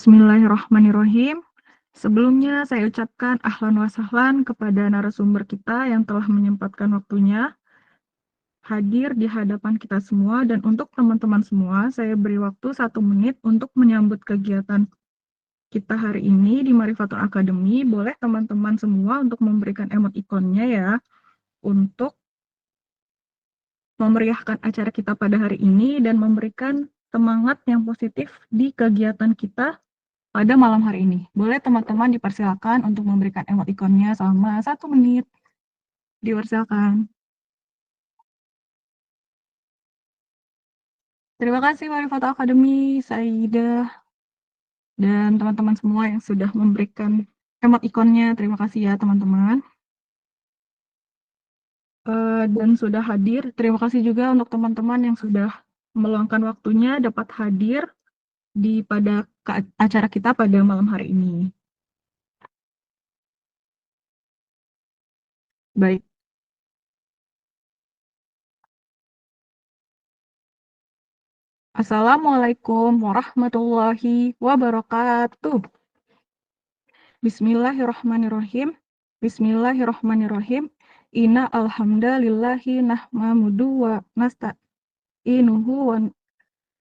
Bismillahirrahmanirrahim. Sebelumnya saya ucapkan ahlan wa sahlan kepada narasumber kita yang telah menyempatkan waktunya hadir di hadapan kita semua, dan untuk teman-teman semua saya beri waktu 1 menit untuk menyambut kegiatan kita hari ini di Marifatul Academy. Boleh teman-teman semua untuk memberikan emoticonnya ya, untuk memeriahkan acara kita pada hari ini dan memberikan semangat yang positif di kegiatan kita pada malam hari ini. Boleh teman-teman dipersilakan untuk memberikan emoticonnya selama 1 menit. Dipersilakan. Terima kasih Marifatul Academy, Saidah, dan teman-teman semua yang sudah memberikan emoticonnya. Terima kasih ya teman-teman. Dan sudah hadir. Terima kasih juga untuk teman-teman yang sudah meluangkan waktunya dapat hadir pada acara kita pada malam hari ini. Baik. Assalamualaikum warahmatullahi wabarakatuh. Bismillahirrahmanirrahim. Bismillahirrahmanirrahim. Inna alhamdulillahi nahmaduhu wa nasta'inuhu wa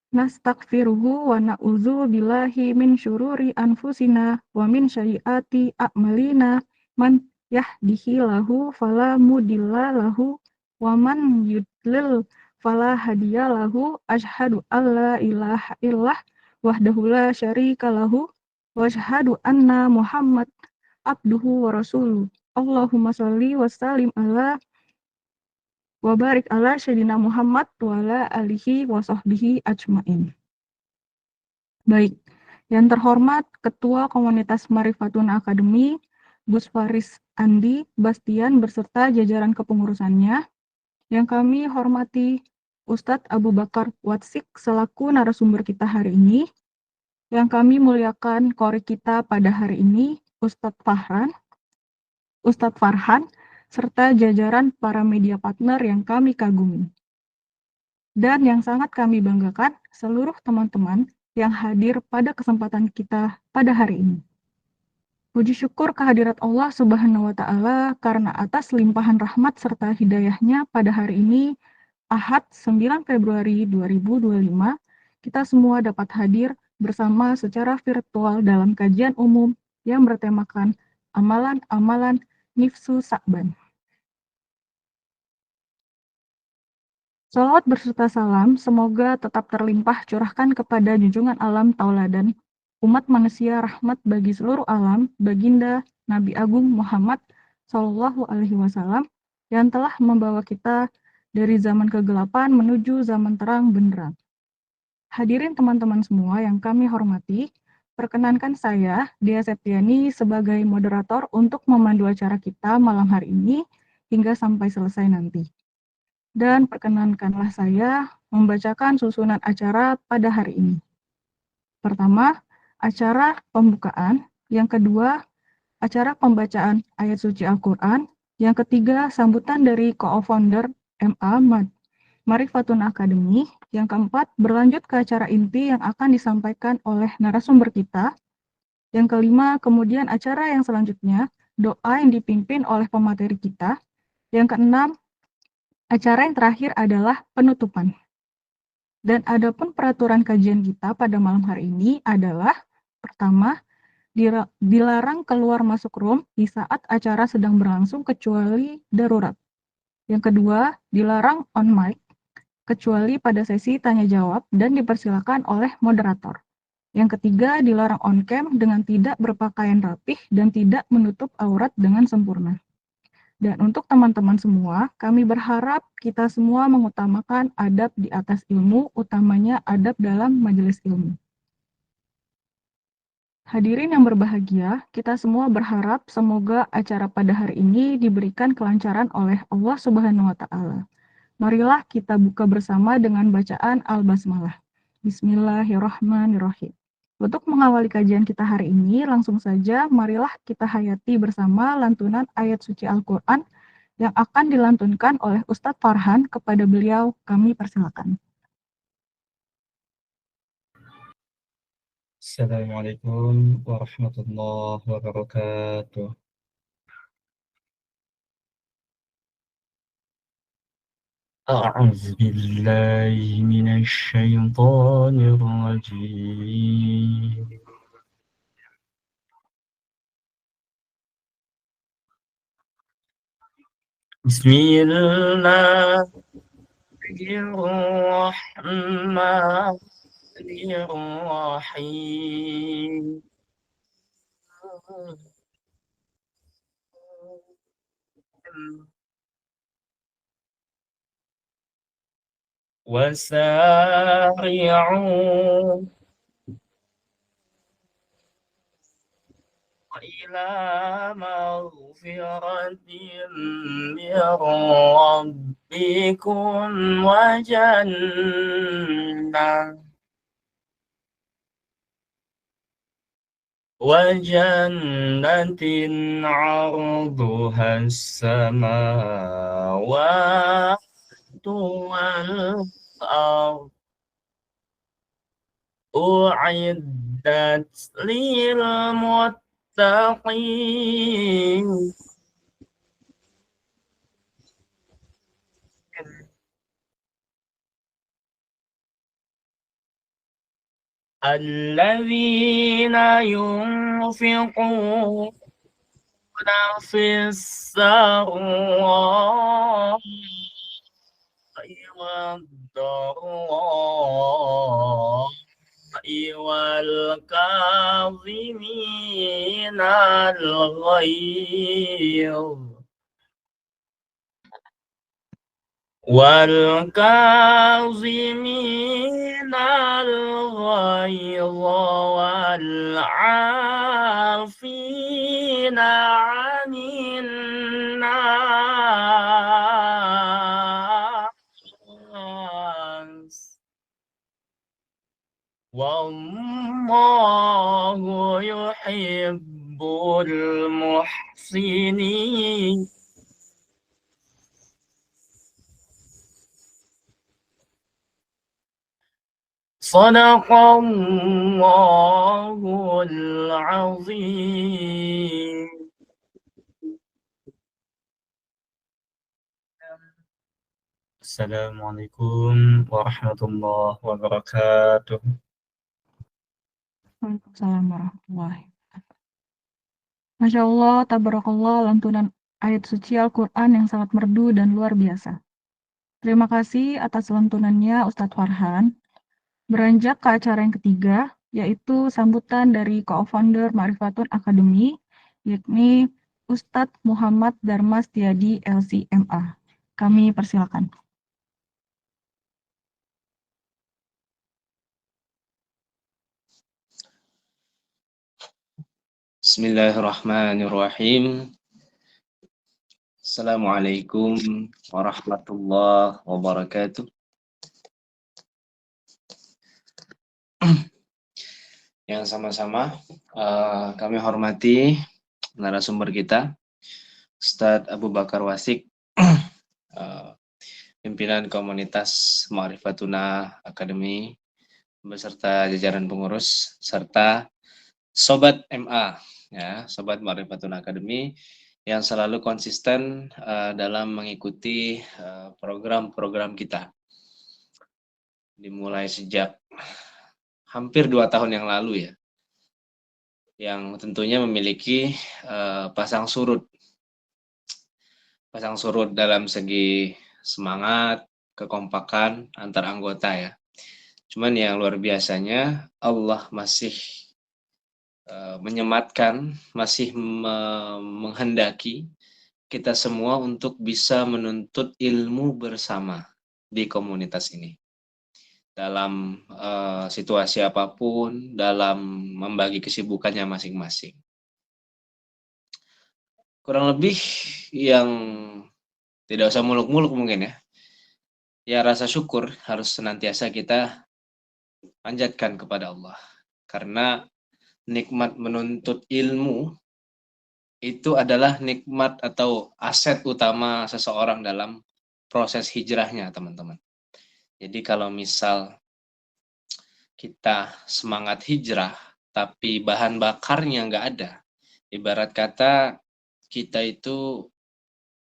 nastaghfiruhu wa na'udzu billahi min syururi anfusina wa min sayyiati a'malina. Man yahdihillahu fala mudilla lahu wa man yudlil fala hadiyalahu. Asyhadu alla ilaha illallah wahdahu la syarika lahu wa asyhadu anna Muhammad abduhu wa rasuluh. Allahumma sholli wa sallim ala wa barik ala sayyidina Muhammad wa ala alihi wa sahbihi ajmain. Baik, yang terhormat Ketua Komunitas Marifatun Academy, Gus Faris Andi Bastian beserta jajaran kepengurusannya, yang kami hormati Ustadz Abu Bakar Watsik selaku narasumber kita hari ini, yang kami muliakan qori kita pada hari ini, Ustadz Farhan, serta jajaran para media partner yang kami kagumi. Dan yang sangat kami banggakan, seluruh teman-teman yang hadir pada kesempatan kita pada hari ini. Puji syukur kehadirat Allah Subhanahu wa Ta'ala karena atas limpahan rahmat serta hidayahnya pada hari ini, Ahad 9 Februari 2025, kita semua dapat hadir bersama secara virtual dalam kajian umum yang bertemakan amalan-amalan Nifsu Sa'ban. Salawat berserta salam semoga tetap terlimpah curahkan kepada junjungan alam tauladan umat manusia rahmat bagi seluruh alam, baginda Nabi Agung Muhammad Shallallahu Alaihi Wasallam yang telah membawa kita dari zaman kegelapan menuju zaman terang benderang. Hadirin teman-teman semua yang kami hormati, perkenankan saya, Dia Septiani, sebagai moderator untuk memandu acara kita malam hari ini hingga sampai selesai nanti. Dan perkenankanlah saya membacakan susunan acara pada hari ini. Pertama, acara pembukaan. Yang kedua, acara pembacaan ayat suci Al-Quran. Yang ketiga, sambutan dari co-founder MA Marifatun Academy. Yang keempat, berlanjut ke acara inti yang akan disampaikan oleh narasumber kita. Yang kelima, kemudian acara yang selanjutnya, doa yang dipimpin oleh pemateri kita. Yang keenam, acara yang terakhir adalah penutupan. Dan adapun peraturan kajian kita pada malam hari ini adalah, pertama, dilarang keluar masuk room di saat acara sedang berlangsung kecuali darurat. Yang kedua, dilarang on mic kecuali pada sesi tanya jawab dan dipersilakan oleh moderator. Yang ketiga, dilarang on cam dengan tidak berpakaian rapih dan tidak menutup aurat dengan sempurna. Dan untuk teman-teman semua, kami berharap kita semua mengutamakan adab di atas ilmu, utamanya adab dalam majelis ilmu. Hadirin yang berbahagia, kita semua berharap semoga acara pada hari ini diberikan kelancaran oleh Allah Subhanahu wa Ta'ala. Marilah kita buka bersama dengan bacaan Al-Basmalah. Bismillahirrahmanirrahim. Untuk mengawali kajian kita hari ini, langsung saja marilah kita hayati bersama lantunan ayat suci Al-Quran yang akan dilantunkan oleh Ustadz Farhan. Kepada beliau kami persilakan. Assalamualaikum warahmatullahi wabarakatuh. أعوذ بالله من الشيطان الرجيم. بسم الله الرحمن الرحيم. وسارعوا إلى مغفرة من ربكم وجنة عرضها السماوات والأرض أعدت للمتقين الذين ينفقون في السراء والضراء والكاظمين الغيظ والعافين عن الناس والله يحب المحسنين. صدق الله العظيم. Assalamualaikum warahmatullahi wabarakatuh. Waalaikumsalam warahmatullahi wabarakatuh. Masya Allah, tabarakallah, lantunan ayat suci Al-Quran yang sangat merdu dan luar biasa. Terima kasih atas lantunannya Ustadz Farhan. Beranjak ke acara yang ketiga, yaitu sambutan dari co-founder Ma'rifatun Academy, yakni Ustadz Muhammad Darmas Tiadi LCMA. Kami persilakan. Bismillahirrahmanirrahim. Assalamualaikum warahmatullahi wabarakatuh. Yang sama-sama kami hormati narasumber kita, Ustadz Abu Bakar Wasik, pimpinan komunitas Ma'rifatuna Academy, beserta jajaran pengurus, serta Sobat MA, ya, Sobat Ma'rifatuna Academy, yang selalu konsisten dalam mengikuti program-program kita. Dimulai sejak hampir 2 tahun yang lalu ya, yang tentunya memiliki pasang surut dalam segi semangat, kekompakan antar anggota ya. Cuman yang luar biasanya Allah masih menyematkan, masih menghendaki kita semua untuk bisa menuntut ilmu bersama di komunitas ini. Dalam situasi apapun, dalam membagi kesibukannya masing-masing. Kurang lebih yang tidak usah muluk-muluk mungkin ya. Ya rasa syukur harus senantiasa kita panjatkan kepada Allah. Karena nikmat menuntut ilmu itu adalah nikmat atau aset utama seseorang dalam proses hijrahnya, teman-teman. Jadi kalau misal kita semangat hijrah, tapi bahan bakarnya nggak ada. Ibarat kata kita itu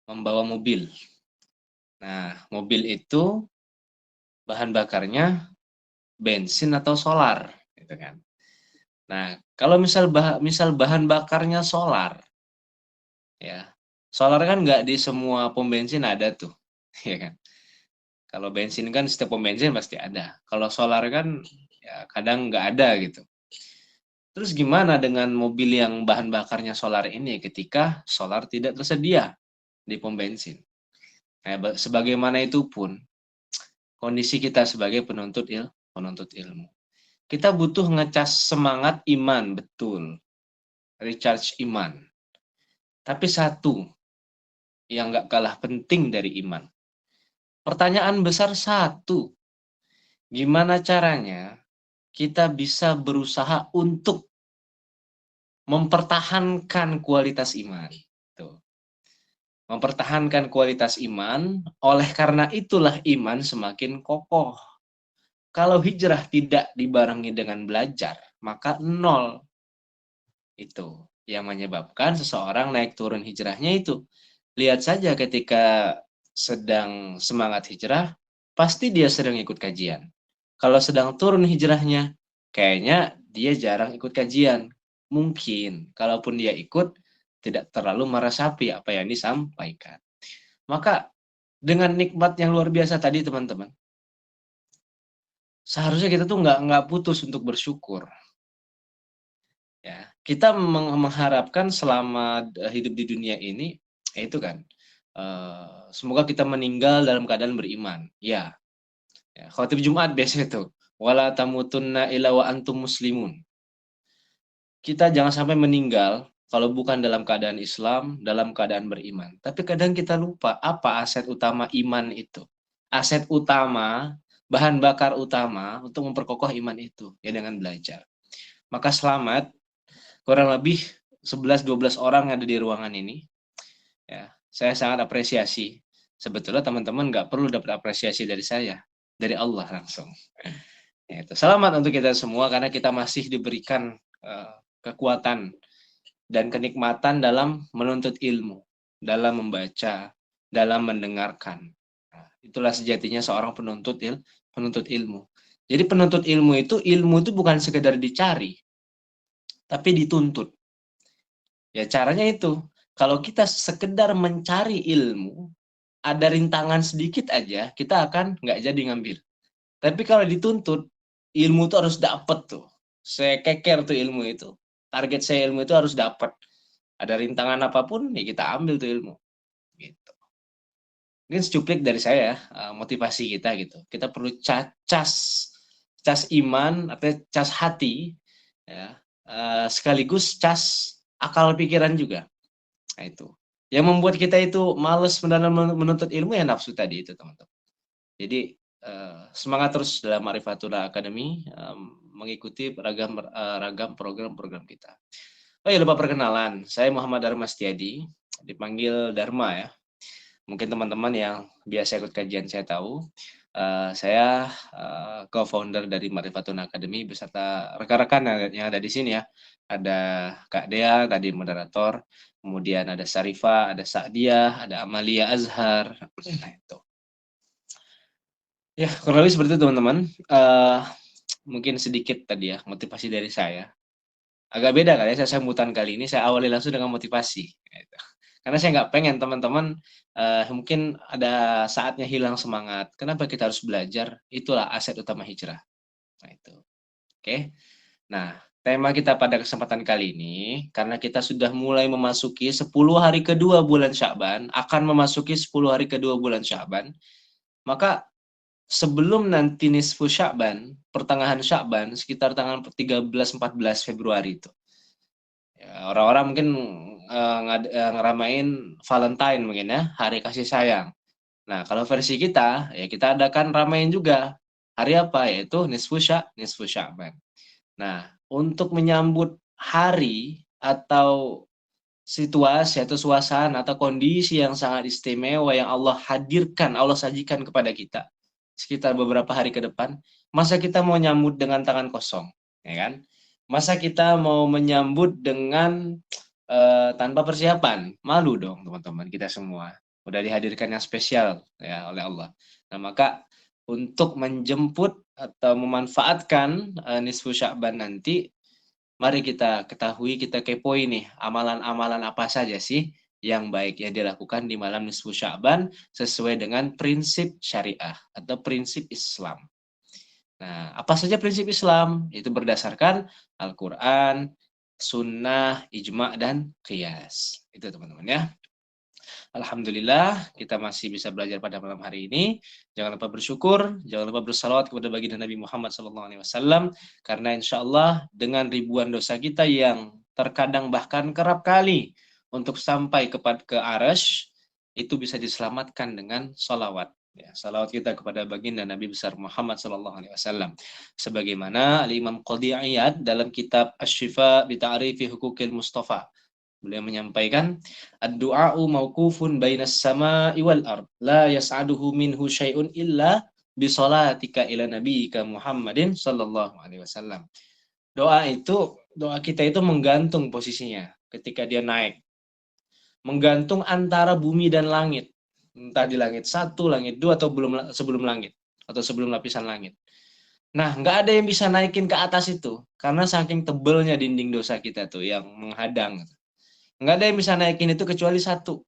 membawa mobil. Nah, mobil itu bahan bakarnya bensin atau solar, gitu kan. Nah, kalau misal bahan bakarnya solar, ya, solar kan nggak di semua pom bensin ada tuh, ya kan. Kalau bensin kan setiap pom bensin pasti ada. Kalau solar kan ya kadang nggak ada gitu. Terus gimana dengan mobil yang bahan bakarnya solar ini ketika solar tidak tersedia di pom bensin? Nah, sebagaimana itu pun kondisi kita sebagai penuntut ilmu. Kita butuh ngecas semangat iman, betul. Recharge iman. Tapi satu yang nggak kalah penting dari iman. Pertanyaan besar satu. Gimana caranya kita bisa berusaha untuk mempertahankan kualitas iman? Tuh. Mempertahankan kualitas iman, oleh karena itulah iman semakin kokoh. Kalau hijrah tidak dibarengi dengan belajar, maka nol. Itu yang menyebabkan seseorang naik turun hijrahnya itu. Lihat saja ketika sedang semangat hijrah, pasti dia sering ikut kajian. Kalau sedang turun hijrahnya, kayaknya dia jarang ikut kajian. Mungkin, kalaupun dia ikut, tidak terlalu meresapi apa yang disampaikan. Maka, dengan nikmat yang luar biasa tadi teman-teman, seharusnya kita tuh nggak putus untuk bersyukur. Ya, kita mengharapkan selama hidup di dunia ini, itu kan, semoga kita meninggal dalam keadaan beriman. Ya, khotib Jumat biasa itu, wala tamutunna illa wa antum muslimun. Kita jangan sampai meninggal kalau bukan dalam keadaan Islam, dalam keadaan beriman. Tapi kadang kita lupa apa aset utama iman itu. Aset utama, bahan bakar utama untuk memperkokoh iman itu, ya dengan belajar. Maka selamat, kurang lebih 11-12 orang yang ada di ruangan ini. Ya, saya sangat apresiasi. Sebetulnya teman-teman nggak perlu dapat apresiasi dari saya, dari Allah langsung. Ya, itu. Selamat untuk kita semua karena kita masih diberikan kekuatan dan kenikmatan dalam menuntut ilmu, dalam membaca, dalam mendengarkan. Nah, itulah sejatinya seorang penuntut ilmu. Jadi penuntut ilmu itu bukan sekedar dicari, tapi dituntut. Ya caranya itu, kalau kita sekedar mencari ilmu, ada rintangan sedikit aja, kita akan nggak jadi ngambil. Tapi kalau dituntut, ilmu itu harus dapet tuh. Saya keker tuh ilmu itu. Target saya ilmu itu harus dapat. Ada rintangan apapun, ya kita ambil tuh ilmu. Gitu. Mungkin secuplik dari saya, motivasi kita gitu. Kita perlu cas iman, atau cas hati, ya, sekaligus cas akal pikiran juga. Nah, itu. Yang membuat kita itu males menuntut ilmu ya nafsu tadi itu, teman-teman. Jadi semangat terus dalam Ma'rifatullah Academy, mengikuti ragam program-program kita. Oh ya, lupa perkenalan. Saya Muhammad Dharma Setiadi, dipanggil Dharma ya. Mungkin teman-teman yang biasa ikut kajian saya tahu. Saya co-founder dari Ma'rifatullah Academy beserta rekan-rekan yang ada di sini ya. Ada Kak Dea tadi moderator, kemudian ada Sarifah, ada Sa'diyah, ada Amalia Azhar. Nah, itu. Ya, kurang lebih seperti itu teman-teman. Mungkin sedikit tadi ya motivasi dari saya. Agak beda kali ya, saya sambutan kali ini saya awali langsung dengan motivasi. Gitu. Karena saya nggak pengen teman-teman mungkin ada saatnya hilang semangat. Kenapa kita harus belajar? Itulah aset utama hijrah. Nah itu. Oke. Nah, tema kita pada kesempatan kali ini, karena kita sudah mulai memasuki 10 hari kedua bulan Sya'ban, akan memasuki 10 hari kedua bulan Sya'ban, maka sebelum nanti nisfu Sya'ban, pertengahan Sya'ban, sekitar tanggal 13-14 Februari itu. Ya, orang-orang mungkin ngeramain Valentine mungkin ya, hari kasih sayang. Nah, kalau versi kita, ya kita adakan ramein juga. Hari apa? Yaitu nisfu Sya'ban. Nah, untuk menyambut hari atau situasi atau suasana atau kondisi yang sangat istimewa yang Allah hadirkan, Allah sajikan kepada kita sekitar beberapa hari ke depan, masa kita mau nyambut dengan tangan kosong, ya kan? Masa kita mau menyambut dengan tanpa persiapan? Malu dong teman-teman, kita semua. Udah dihadirkan yang spesial ya oleh Allah. Nah, maka untuk menjemput atau memanfaatkan nisfu Sya'ban nanti, mari kita ketahui, kita kepoin nih, amalan-amalan apa saja sih yang baik yang dilakukan di malam nisfu Sya'ban sesuai dengan prinsip syariah atau prinsip Islam. Nah, apa saja prinsip Islam? Itu berdasarkan Al-Quran, Sunnah, Ijma' dan Qiyas. Itu teman-teman ya. Alhamdulillah kita masih bisa belajar pada malam hari ini. Jangan lupa bersyukur, jangan lupa bersalawat kepada baginda Nabi Muhammad SAW, karena insya Allah dengan ribuan dosa kita yang terkadang bahkan kerap kali untuk sampai ke Arash, itu bisa diselamatkan dengan salawat. Ya, salawat kita kepada baginda Nabi besar Muhammad SAW. Sebagaimana Al-Imam Qadhi Iyad dalam kitab Asy-Syifa bi Ta'rifi Huquqil Mustafa, beliau menyampaikan, ad-du'a'u mauqufun bainas sama'i wal ard, la yas'aduhu minhu syai'un illa bi shalatika ila nabiyyika Muhammadin sallallahu alaihi wasallam. Doa kita itu menggantung posisinya ketika dia naik. Menggantung antara bumi dan langit. Entah di langit 1, langit 2 atau sebelum langit atau sebelum lapisan langit. Nah, nggak ada yang bisa naikin ke atas itu karena saking tebelnya dinding dosa kita tuh yang menghadang. Nggak ada yang bisa naikin itu kecuali satu,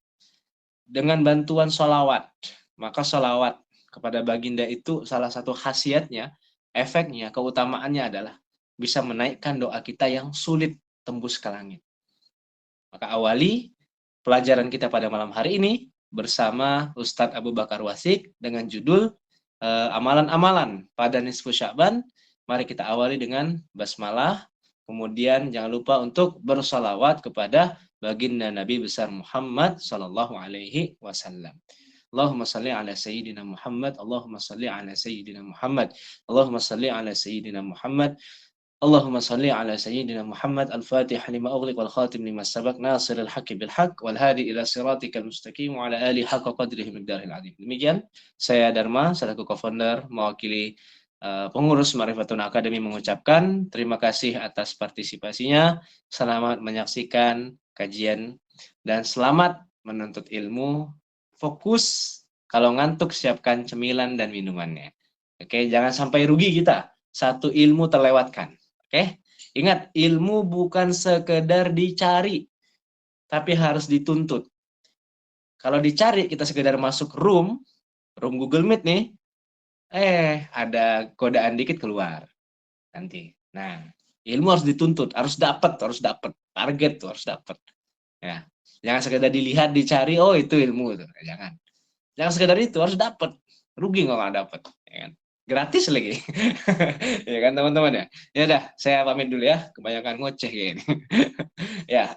dengan bantuan sholawat. Maka sholawat kepada baginda itu salah satu khasiatnya, efeknya, keutamaannya adalah bisa menaikkan doa kita yang sulit tembus ke langit. Maka awali pelajaran kita pada malam hari ini bersama Ustadz Abu Bakar Wasik dengan judul amalan-amalan pada nisfu Sya'ban. Mari kita awali dengan basmalah. Kemudian jangan lupa untuk bersalawat kepada baginda Nabi besar Muhammad sallallahu alaihi wasallam. Allahumma salli ala sayyidina Muhammad, Allahumma salli ala sayyidina Muhammad, Allahumma salli ala sayyidina Muhammad, Allahumma salli ala sayyidina Muhammad, al-Fatih lima ughliq wal khatim lima sabaq, nasiril haqqi bil haqq wal hadi ila siratikal mustaqim wa ala alihi haqqa qadrihi miqdaril azim. Demikian saya Dharma selaku co-founder mewakili pengurus Ma'rifatun Academy mengucapkan terima kasih atas partisipasinya. Selamat menyaksikan kajian dan selamat menuntut ilmu. Fokus, kalau ngantuk siapkan cemilan dan minumannya. Oke, jangan sampai rugi kita. Satu ilmu terlewatkan. Oke, ingat ilmu bukan sekedar dicari, tapi harus dituntut. Kalau dicari kita sekedar masuk room Google Meet nih, ada godaan dikit keluar nanti. Nah, ilmu harus dituntut, harus dapat target tuh harus dapat. Ya, jangan sekedar dilihat, dicari, oh itu ilmu tuh, jangan sekedar itu, harus dapat. Rugi kalau nggak dapat, ya kan? Gratis lagi, ya kan teman-teman ya. Ya udah, saya pamit dulu ya, kebanyakan ngoceh kayak ini. Ya.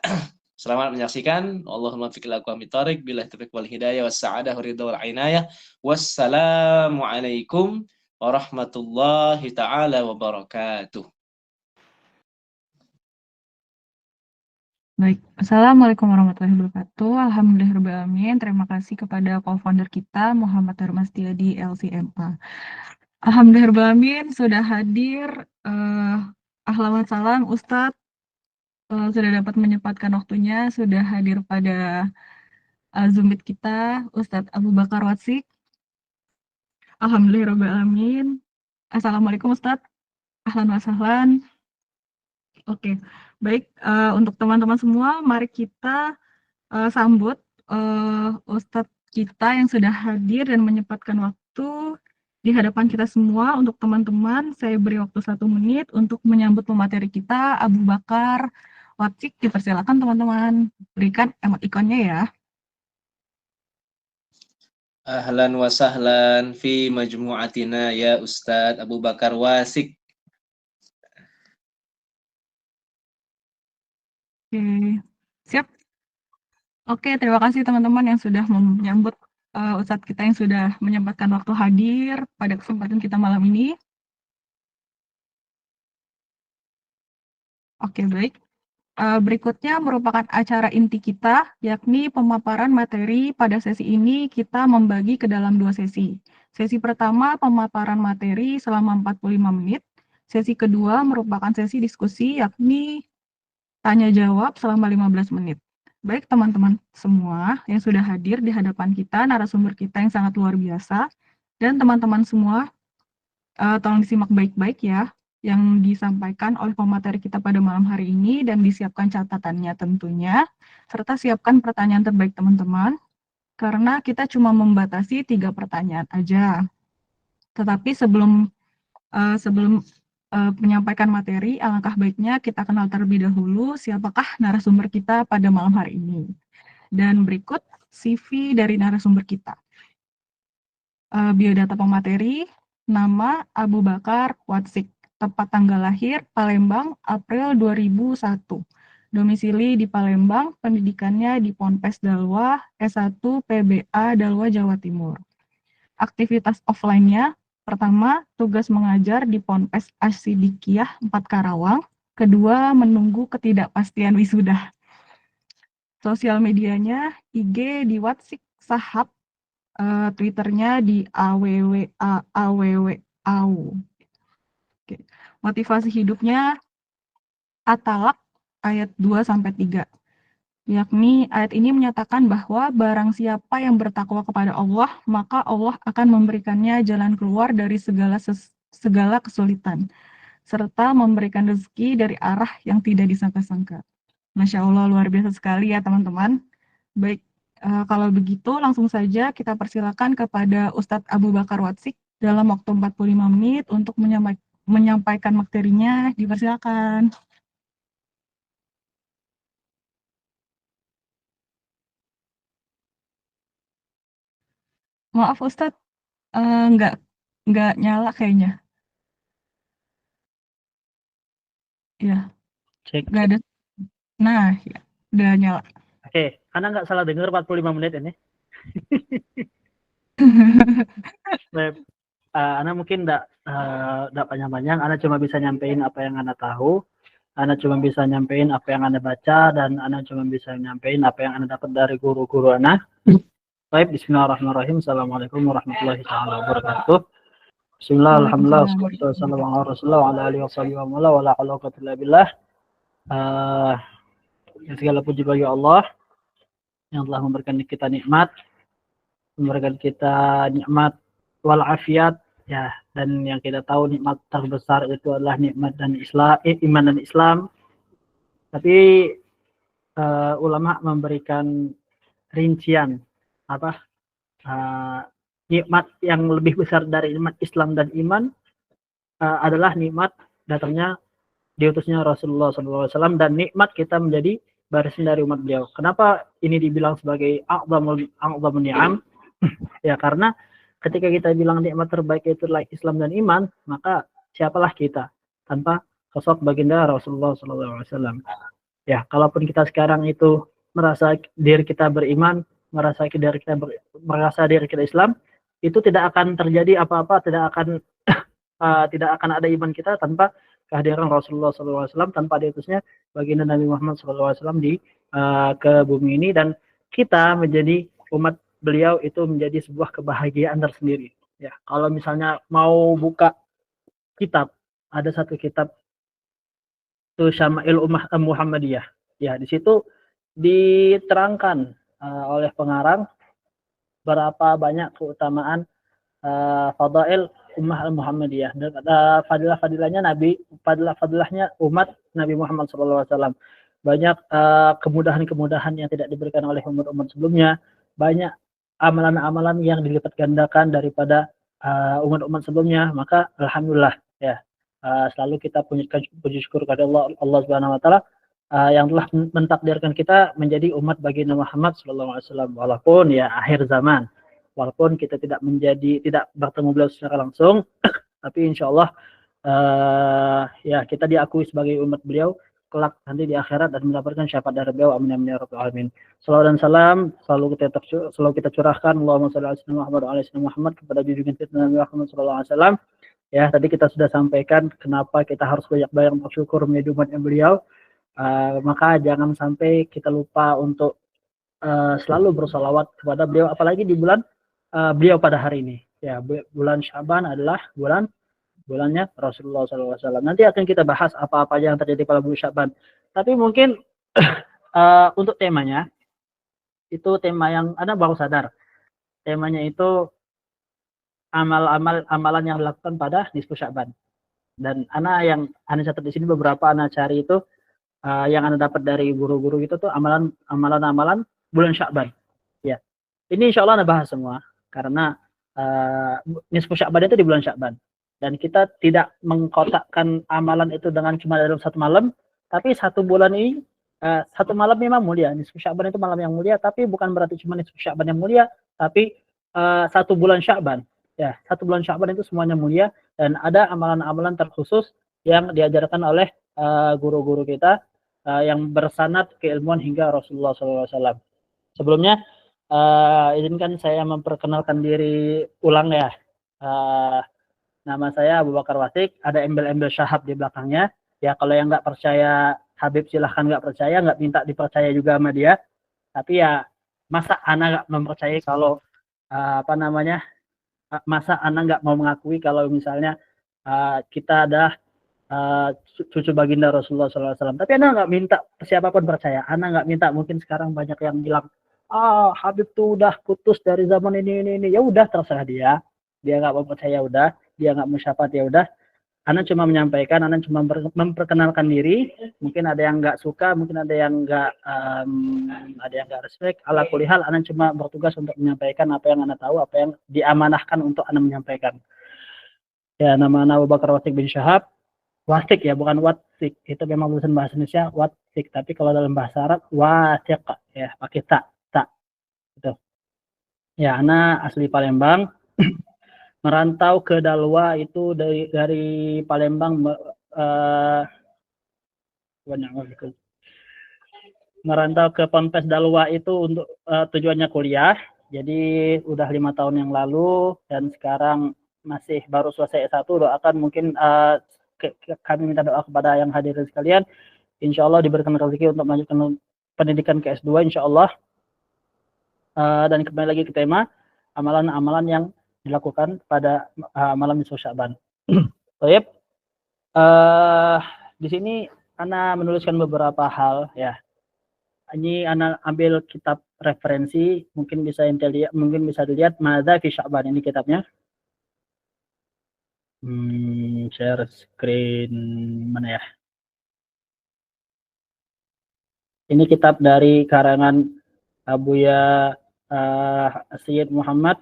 Selamat menyaksikan. Allahumma fiqil aqwami tariq billahi taufiq wal hidayah was sa'adah ridha wal inayah. Wassalamualaikum warahmatullahi taala wabarakatuh. Baik, Assalamualaikum warahmatullahi wabarakatuh. Alhamdulillahirrahmanirrahim. Terima kasih kepada co-founder kita Muhammad Darmastia di LCMA. Alhamdulillahirrahmanirrahim sudah hadir. Ahlawan salam Ustadz. Sudah dapat menyempatkan waktunya, sudah hadir pada Zoom Meet kita, Ustadz Abu Bakar Wasik. Alhamdulillahirrahmanirrahim. Assalamualaikum Ustadz. Ahlan wa sahlan. Oke, baik. Untuk teman-teman semua, mari kita sambut Ustadz kita yang sudah hadir dan menyempatkan waktu di hadapan kita semua. Untuk teman-teman, saya beri waktu 1 menit untuk menyambut pemateri kita, Abu Bakar Wasik. Dipersilakan teman-teman, berikan emotikonnya ya. Ahlan wa sahlan fi majmu'atina ya Ustadz Abu Bakar Wasik. Oke, siap. Oke, terima kasih teman-teman yang sudah menyambut Ustadz kita yang sudah menyempatkan waktu hadir pada kesempatan kita malam ini. Oke, baik. Berikutnya merupakan acara inti kita, yakni pemaparan materi. Pada sesi ini kita membagi ke dalam 2 sesi. Sesi pertama pemaparan materi selama 45 menit, Sesi kedua merupakan sesi diskusi, yakni tanya jawab selama 15 menit. Baik teman-teman semua yang sudah hadir di hadapan kita, narasumber kita yang sangat luar biasa, dan teman-teman semua, tolong disimak baik-baik ya, yang disampaikan oleh pemateri kita pada malam hari ini, dan disiapkan catatannya tentunya, serta siapkan pertanyaan terbaik teman-teman, karena kita cuma membatasi 3 pertanyaan aja. Tetapi sebelum menyampaikan materi, alangkah baiknya kita kenal terlebih dahulu siapakah narasumber kita pada malam hari ini. Dan berikut CV dari narasumber kita. Biodata pemateri, nama Abu Bakar Watsik, tempat tanggal lahir Palembang, April 2001. Domisili di Palembang, pendidikannya di Ponpes Dalwa, S1 PBA Dalwa Jawa Timur. Aktivitas offline-nya, pertama, tugas mengajar di Ponpes Asidikiyah 4 Karawang. Kedua, menunggu ketidakpastian wisuda. Sosial medianya, IG di Watsik Sahab, Twitternya di awwau. Oke. Motivasi hidupnya, At-Talaq ayat 2-3. Yakni ayat ini menyatakan bahwa barang siapa yang bertakwa kepada Allah, maka Allah akan memberikannya jalan keluar dari segala kesulitan, serta memberikan rezeki dari arah yang tidak disangka-sangka. Masya Allah, luar biasa sekali ya teman-teman. Baik, kalau begitu langsung saja kita persilakan kepada Ustadz Abu Bakar Watsik dalam waktu 45 menit untuk menyampaikan materinya. Dipersilakan. Maaf Ustadz, nggak nyala kayaknya. Ya, Cek. nggak ada. Nah, ya, udah nyala. Oke, Ana nggak salah dengar 45 menit ini. Ana mungkin nggak panjang-panjang. Ana cuma bisa nyampein apa yang Ana tahu. Ana cuma bisa nyampein apa yang Ana baca, dan Ana cuma bisa nyampein apa yang Ana dapat dari guru-guru Ana. Baik, bismillahirrahmanirrahim. Assalamualaikum warahmatullahi wabarakatuh. Bismillah, alhamdulillah, wassalatu wassalamu ala rasulillah wa ala alihi wa sahbihi wa mala wa la haula wa quwwata illa billah. Segala puji bagi Allah yang telah memberikan kita nikmat, memberikan kita nikmat wal afiat, ya, dan yang kita tahu nikmat terbesar itu adalah nikmat dan Islam, iman dan Islam. Tapi ulama memberikan rincian apa nikmat yang lebih besar dari nikmat Islam dan iman adalah nikmat datangnya diutusnya Rasulullah SAW, dan nikmat kita menjadi barisan dari umat beliau. Kenapa ini dibilang sebagai a'dhamul ni'am? Ya, karena ketika kita bilang nikmat terbaik itu adalah Islam dan iman, maka siapalah kita tanpa sosok baginda Rasulullah SAW. Ya, kalaupun kita sekarang itu merasa diri kita beriman, merasa diri kita Islam, itu tidak akan terjadi apa-apa, tidak akan ada iman kita tanpa kehadiran Rasulullah SAW, tanpa diutusnya baginda Nabi Muhammad SAW ke bumi ini, dan kita menjadi umat beliau itu menjadi sebuah kebahagiaan tersendiri. Ya, kalau misalnya mau buka kitab, ada satu kitab itu Syama'il Ummah Muhammadiyah. Ya, di situ diterangkan oleh pengarang berapa banyak keutamaan fadail Ummah Muhammadiyah, dan fadilahnya umat Nabi Muhammad SAW. Banyak kemudahan-kemudahan yang tidak diberikan oleh umat-umat sebelumnya, banyak amalan-amalan yang dilipat gandakan daripada umat-umat sebelumnya. Maka alhamdulillah, ya, selalu kita puji syukur kepada Allah Subhanahu wa taala yang telah mentakdirkan kita menjadi umat baginda Muhammad SAW, walaupun ya akhir zaman, walaupun kita tidak bertemu beliau secara langsung, tapi insya Allah ya kita diakui sebagai umat beliau kelak nanti di akhirat dan mendapatkan syafaat dari beliau. Amin amin ya rabbal alamin. Salawat dan salam selalu kita curahkan, Allahumma shalli ala sayyidina Muhammad wa ala sayyidina Muhammad, kepada junjungan kita Nabi Muhammad sallallahu alaihi wasallam. Ya, tadi kita sudah sampaikan kenapa kita harus banyak-banyak bersyukur menjadi umatnya beliau. Maka jangan sampai kita lupa untuk selalu bersalawat kepada beliau, apalagi di bulan beliau pada hari ini. Ya, bulan Syaban adalah bulan bulannya Rasulullah SAW. Nanti akan kita bahas apa-apa yang terjadi pada bulan Sya'ban. Tapi mungkin untuk temanya, itu tema yang Anda baru sadar. Temanya itu amalan yang dilakukan pada nisfu Sya'ban. Dan Anda catat di sini beberapa Anda cari itu yang Anda dapat dari guru-guru itu tuh amalan-amalan bulan Sya'ban. Ya. Ini insya Allah Anda bahas semua karena nisfu Sya'ban itu di bulan Sya'ban. Dan kita tidak mengkotakkan amalan itu dengan cuma dalam satu malam, tapi satu bulan ini satu malam memang mulia. Nisfu Sya'ban itu malam yang mulia, tapi bukan berarti cuma nisfu Sya'ban yang mulia, tapi satu bulan Sya'ban. Ya, satu bulan Sya'ban itu semuanya mulia dan ada amalan-amalan terkhusus yang diajarkan oleh guru-guru kita yang bersanad keilmuan hingga Rasulullah SAW. Sebelumnya, izinkan saya memperkenalkan diri ulang ya. Nama saya Abu Bakar Wasik, ada embel-embel syahab di belakangnya. Ya, kalau yang nggak percaya Habib silahkan nggak percaya, nggak minta dipercaya juga sama dia. Tapi ya, masa anak nggak mempercayai kalau masa Anda nggak mau mengakui kalau misalnya kita adalah cucu baginda Rasulullah SAW. Tapi Anda nggak minta siapapun percaya. Anda nggak minta, mungkin sekarang banyak yang bilang, Habib tuh udah putus dari zaman ini. Ya udah, terserah dia. Dia nggak mau percaya, udah. Dia nggak mau syafaat, ya udah. Anda cuma menyampaikan, Anda cuma memperkenalkan diri. Mungkin ada yang nggak suka, mungkin ada yang nggak respect. Ala kulihal, Anda cuma bertugas untuk menyampaikan apa yang Anda tahu, apa yang diamanahkan untuk Anda menyampaikan. Ya, nama Anda Abu Bakar Wasik bin Syahab. Wasik ya, bukan Watsik. Itu memang tulisan bahasa Indonesia Watsik. Tapi kalau dalam bahasa Arab Wasik ya, pakai tak. Gitu. Ya, Anda asli Palembang. Merantau ke Dalwa itu dari Palembang merantau ke Ponpes Dalwa itu untuk tujuannya kuliah. Jadi udah 5 tahun yang lalu dan sekarang masih baru selesai S1. Doakan mungkin kami minta doa kepada yang hadirin sekalian. Insya Allah diberikan rezeki untuk melanjutkan pendidikan ke S2 insya Allah. Dan kembali lagi ke tema amalan-amalan yang dilakukan pada malam nisfu Sya'ban. Baik. Di sini Ana menuliskan beberapa hal ya. Ini Ana ambil kitab referensi, mungkin bisa dilihat Madza fi Sya'ban, ini kitabnya. Share screen mana ya? Ini kitab dari karangan Abuya Sayyid Muhammad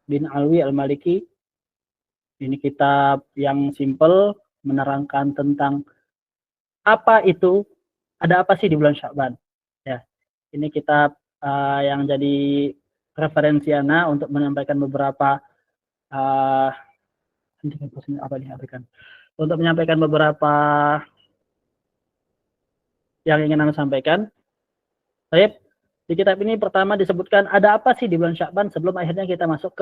bin Alwi Al-Maliki. Ini kitab yang simple, menerangkan tentang apa itu, ada apa sih di bulan Sya'ban. Ya, ini kitab yang jadi referensi Ana untuk menyampaikan beberapa untuk menyampaikan beberapa yang ingin Ana sampaikan. Baik, di kitab ini pertama disebutkan ada apa sih di bulan Sya'ban sebelum akhirnya kita masuk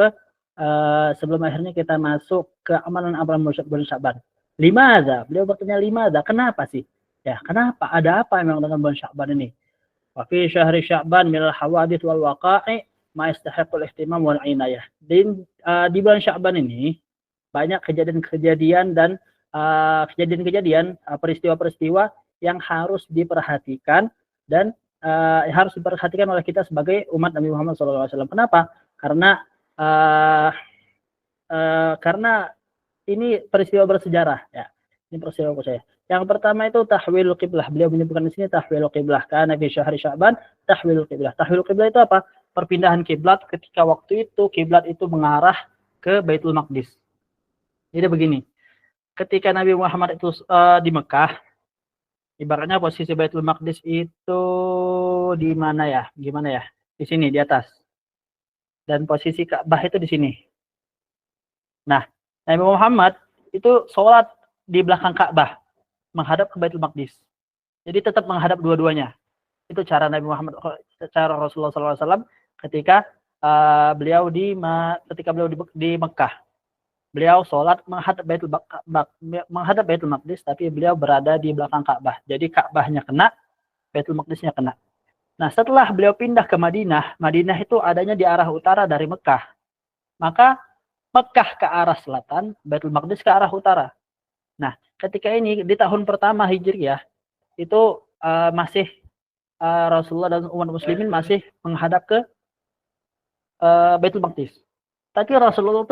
ke amalan-amalan bulan Sya'ban. Limadza? Beliau bertanya limadza, kenapa sih? Ya, kenapa? Ada apa memang dengan bulan Sya'ban ini? Wa fi syahri Sya'ban minal hawadits wal waqa'i ma yastahiqul ihtimam wal inayah. Di bulan Sya'ban ini banyak kejadian-kejadian dan peristiwa-peristiwa yang harus diperhatikan dan harus diperhatikan oleh kita sebagai umat Nabi Muhammad SAW. Kenapa? Karena ini peristiwa bersejarah ya. Ini peristiwa bersejarah. Yang pertama itu tahwilul qiblah. Beliau menyebutkan di sini tahwilul qiblah. Kana fi syahri Sya'ban tahwilul qiblah. Tahwilul qiblah itu apa? Perpindahan kiblat ketika waktu itu kiblat itu mengarah ke Baitul Maqdis. Jadi begini. Ketika Nabi Muhammad itu di Mekah, ibaratnya posisi Baitul Maqdis itu di mana ya? Gimana ya? Di sini, di atas. Dan posisi Ka'bah itu di sini. Nah, Nabi Muhammad itu sholat di belakang Ka'bah, menghadap ke Baitul Maqdis. Jadi tetap menghadap dua-duanya. Itu cara Nabi Muhammad, cara Rasulullah SAW ketika beliau di Mekah. Beliau sholat menghadap Baitul Maqdis, tapi beliau berada di belakang Ka'bah. Jadi Ka'bahnya kena, Baitul Maqdisnya kena. Nah, setelah beliau pindah ke Madinah, Madinah itu adanya di arah utara dari Mekah. Maka Mekah ke arah selatan, Baitul Maqdis ke arah utara. Nah, ketika ini di tahun pertama Hijriyah itu masih Rasulullah dan umat muslimin masih menghadap ke Baitul Maqdis. Tapi Rasulullah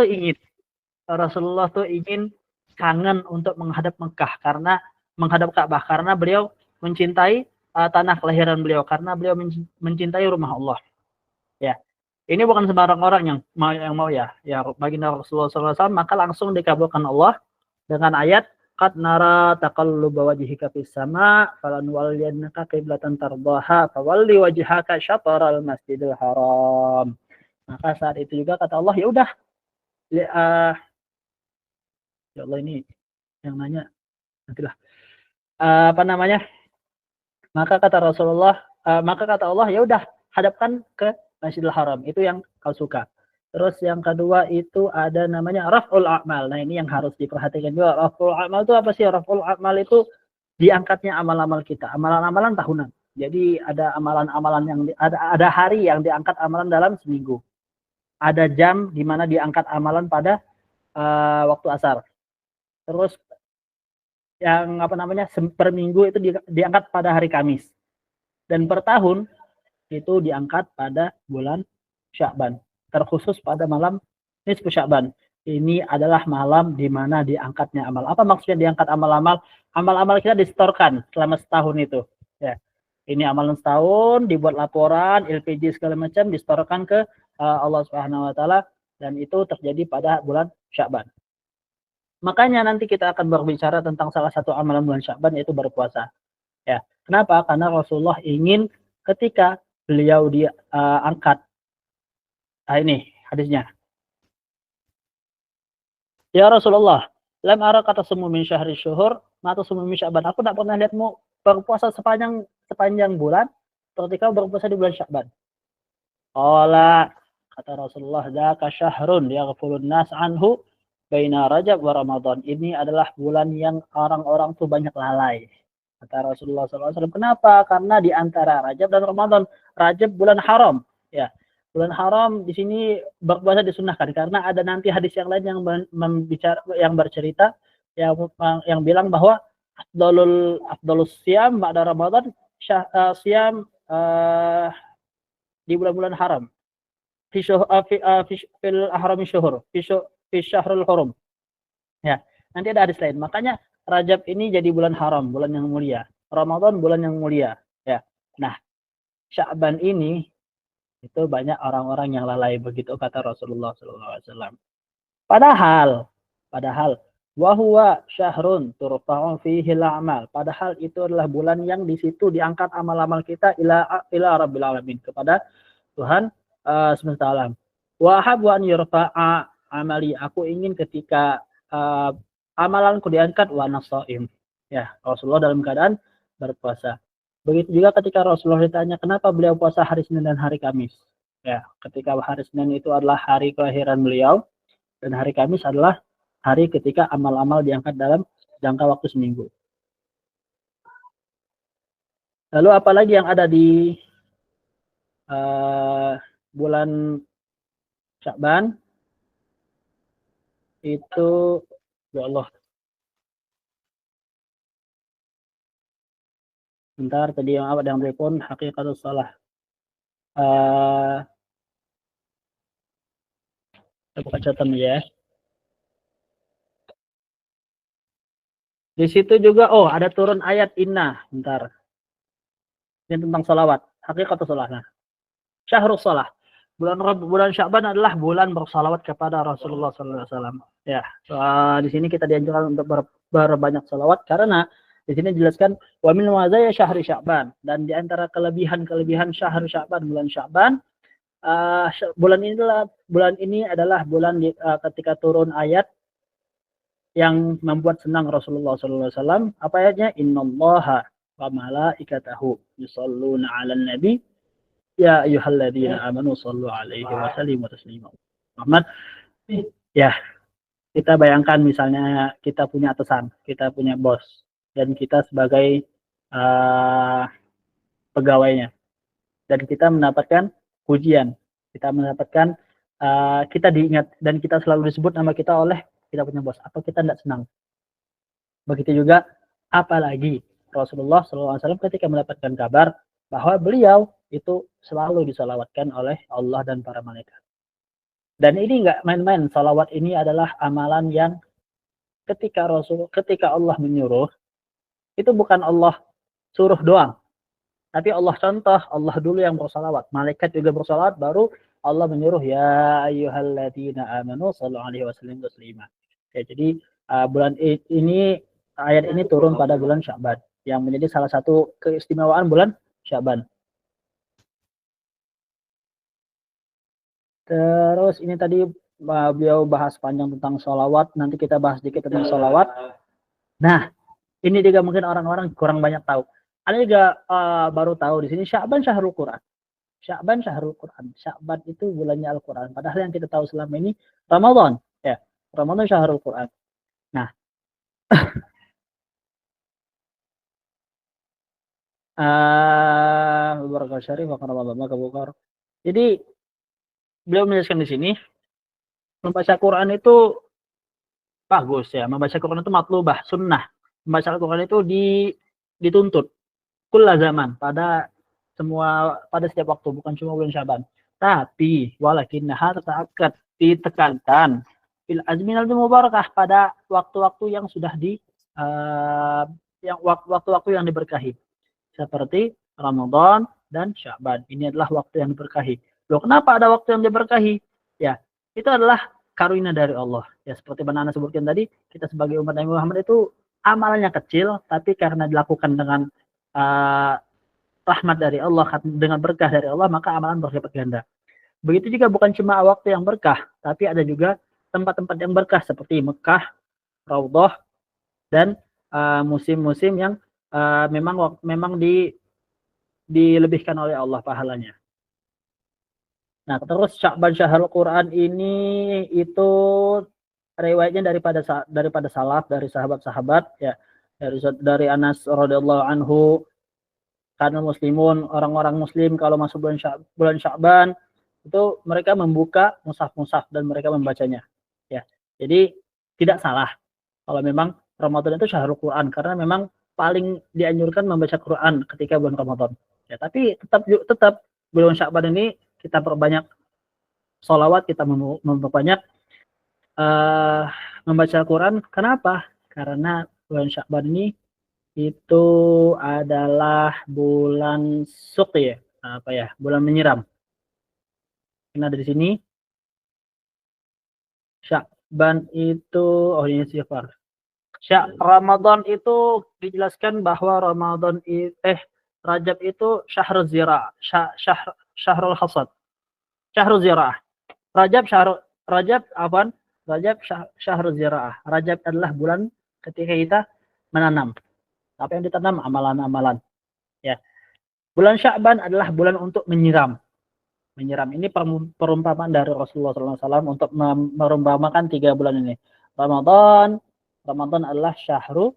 tuh ingin kangen untuk menghadap Mekah karena menghadap Ka'bah karena beliau mencintai tanah kelahiran beliau, karena beliau mencintai rumah Allah. Ya, ini bukan sembarang orang yang mau ya. Ya, baginda Rasulullah SAW, maka langsung dikabulkan Allah dengan ayat qad nara taqalluba wajhika fis sama falanwalliyannaka qiblatan tardaha fawalli wajhaka syatral masjidil haram. Maka saat itu juga kata Allah, ya udah, ya Allah, ini yang nanya nantilah. Apa namanya? Maka kata Rasulullah, maka kata Allah, ya udah, hadapkan ke Masjidil Haram. Itu yang kau suka. Terus yang kedua itu ada namanya raf'ul a'mal. Nah, ini yang harus diperhatikan juga. Raf'ul a'mal itu apa sih? Raf'ul a'mal itu diangkatnya amal-amal kita, amalan-amalan tahunan. Jadi ada amalan-amalan yang ada hari yang diangkat amalan dalam seminggu. Ada jam di mana diangkat amalan pada waktu asar. Terus yang apa namanya per minggu itu diangkat pada hari Kamis. Dan per tahun itu diangkat pada bulan Sya'ban. Terkhusus pada malam nisfu Sya'ban. Ini adalah malam di mana diangkatnya amal. Apa maksudnya diangkat amal-amal? Amal-amal kita disetorkan selama setahun itu. Ya. Ini amalan setahun, dibuat laporan, LPG segala macam, disetorkan ke Allah Subhanahu wa taala, dan itu terjadi pada bulan Sya'ban. Makanya nanti kita akan berbicara tentang salah satu amalan bulan Sya'ban, yaitu berpuasa. Ya. Kenapa? Karena Rasulullah ingin ketika beliau diangkat. Ini hadisnya. Ya Rasulullah, lam ara kata semu min syahri syuhur, mata semu min Sya'ban. Aku tak pernah lihatmu berpuasa sepanjang bulan ketika berpuasa di bulan Sya'ban. Qala, kata Rasulullah, dzaka syahrun yaghfulun nas anhu baina Rajab wa Ramadan. Ini adalah bulan yang orang-orang tuh banyak lalai. Kata Rasulullah SAW. Kenapa? Karena di antara Rajab dan Ramadan. Rajab bulan haram. Ya, bulan haram di sini berpuasa disunahkan karena ada nanti hadis yang lain yang bercerita yang bilang bahwa afdalus siyam ba'da Ramadan siyam di bulan-bulan haram. Fil ahrami syuhur, fi syahrul hurum. Ya, nanti ada hadis lain. Makanya Rajab ini jadi bulan haram, bulan yang mulia. Ramadan bulan yang mulia. Ya. Nah, Sya'ban ini itu banyak orang-orang yang lalai, begitu kata Rasulullah SAW. Padahal wa huwa syahrun turfa'u fihi al-a'mal. Padahal itu adalah bulan yang di situ diangkat amal-amal kita ila rabbil alamin, kepada Tuhan semesta alam. Wa habbu an yurfa'a amali. Aku ingin ketika amalanku diangkat wa nasaim. Ya, Rasulullah dalam keadaan berpuasa. Begitu juga ketika Rasulullah ditanya kenapa beliau puasa hari Senin dan hari Kamis. Ya, ketika hari Senin itu adalah hari kelahiran beliau dan hari Kamis adalah hari ketika amal-amal diangkat dalam jangka waktu seminggu. Lalu apalagi yang ada di bulan Sya'ban itu, ya Allah. Bentar, tadi yang apa yang telepon hakikatus salah. Saya buka catatan ya. Di situ juga ada turun ayat inna. Bentar. Ini tentang salawat. Hakikatus salah. Nah. Syahrus salah. Bulan Sya'ban adalah bulan bersalawat kepada Rasulullah SAW. Ya, di sini kita dianjurkan untuk berbanyak salawat karena di sini dijelaskan wa min wazaya syahri Sya'ban, dan di antara kelebihan syahri Sya'ban, bulan Sya'ban, bulan ini adalah bulan ketika turun ayat yang membuat senang Rasulullah SAW. Apa ayatnya? Innallaha wa malaikatahu yusholluna 'alan nabi ya ayyuhalladzina amanu shallu 'alaihi wa sallimu taslima. Muhammad, ya, kita bayangkan misalnya kita punya atasan, kita punya bos, dan kita sebagai pegawainya, dan kita mendapatkan pujian, kita mendapatkan kita diingat dan kita selalu disebut nama kita oleh kita punya bos, atau kita tidak senang. Begitu juga apalagi Rasulullah SAW ketika mendapatkan kabar bahwa beliau itu selalu disalawatkan oleh Allah dan para malaikat. Dan ini nggak main-main, salawat ini adalah amalan yang ketika Allah menyuruh, itu bukan Allah suruh doang, tapi Allah contoh, Allah dulu yang bersalawat, malaikat juga bersalawat, baru Allah menyuruh ya ayyuhalladzina amanu sallu alaihi wasallam taslima. Ya, jadi bulan ini, ayat ini turun pada bulan Sya'ban, yang menjadi salah satu keistimewaan bulan Sya'ban. Terus ini tadi beliau bahas panjang tentang sholawat, nanti kita bahas sedikit tentang sholawat. Nah, ini juga mungkin orang-orang kurang banyak tahu. Ada juga baru tahu di sini Sya'ban syahrul Quran. Sya'ban syahrul Quran. Sya'ban itu bulannya Al-Quran. Padahal yang kita tahu selama ini Ramadan. Ya, Ramadan syahrul Quran. Nah, jadi beliau menjelaskan di sini, membaca Quran itu bagus ya. Membaca Quran itu matlubah, sunnah. Membaca Quran itu dituntut kulla zaman, pada setiap waktu, bukan cuma bulan Syaban. Tapi walakinnaha tata'akkad, ditekankan fil azminal mubarakah, pada waktu-waktu yang sudah waktu-waktu yang diberkahi. Seperti Ramadan dan Syaban. Ini adalah waktu yang diberkahi. Loh, kenapa ada waktu yang diberkahi? Ya, itu adalah karunia dari Allah. Ya, seperti mana Anda sebutkan tadi, kita sebagai umat Nabi Muhammad itu amalannya kecil, tapi karena dilakukan dengan rahmat dari Allah, dengan berkah dari Allah, maka amalan berlipat ganda. Begitu juga bukan cuma waktu yang berkah, tapi ada juga tempat-tempat yang berkah seperti Mekah, Raudhah, dan musim-musim yang memang dilebihkan oleh Allah pahalanya. Nah, terus Sya'ban syahrul Quran ini itu riwayatnya daripada salaf, dari sahabat-sahabat ya, dari Anas radhiyallahu anhu, karena muslimun, orang-orang muslim kalau masuk bulan Sya'ban itu mereka membuka mushaf-mushaf dan mereka membacanya. Ya. Jadi tidak salah kalau memang Ramadan itu syahrul Quran, karena memang paling dianjurkan membaca Quran ketika bulan Ramadan. Ya, tapi tetap bulan Sya'ban ini kita perbanyak sholawat, kita memperbanyak membaca Quran. Kenapa? Karena bulan Sya'ban ini itu adalah bulan suqi, bulan menyiram. Ini ada di sini. Sya'ban itu, ini sifar. Ramadan itu dijelaskan bahwa Rajab itu syahrul zira, syahrul hasad. Syahrul zira'ah. Rajab syahrul zira'ah. Rajab adalah bulan ketika kita menanam. Apa yang ditanam? Amalan-amalan. Ya. Bulan Sya'ban adalah bulan untuk menyiram. Menyiram ini perumpamaan dari Rasulullah SAW untuk merumpamakan 3 bulan ini. Ramadan adalah syahrul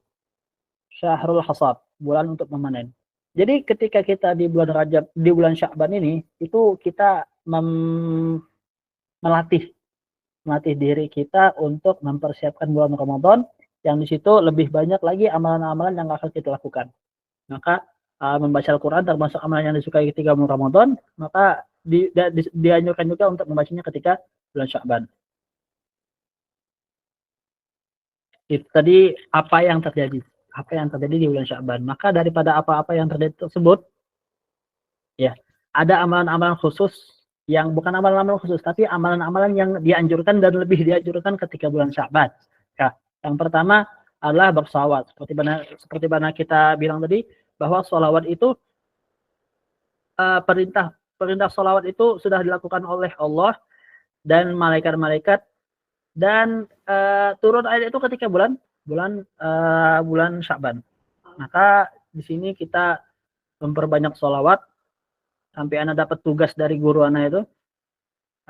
hasad, bulan untuk memanen. Jadi ketika kita di bulan Rajab, di bulan Sya'ban ini, itu kita melatih diri kita untuk mempersiapkan bulan Ramadan, yang di situ lebih banyak lagi amalan-amalan yang akan kita lakukan. Maka membaca Al-Quran termasuk amalan yang disukai ketika bulan Ramadan, maka dianjurkan juga untuk membacanya ketika bulan Sya'ban. Itu tadi apa yang terjadi di bulan Sya'ban. Maka daripada apa-apa yang terjadi tersebut, ya, ada amalan-amalan khusus yang bukan amalan-amalan khusus, tapi amalan-amalan yang dianjurkan dan lebih dianjurkan ketika bulan Sya'ban. Ya, yang pertama adalah bersalawat. Seperti mana kita bilang tadi, bahwa sholawat itu perintah sholawat itu sudah dilakukan oleh Allah dan malaikat-malaikat, dan turun ayat itu ketika bulan Sya'ban. Maka di sini kita memperbanyak sholawat. Sampai Ana dapat tugas dari guru Ana itu.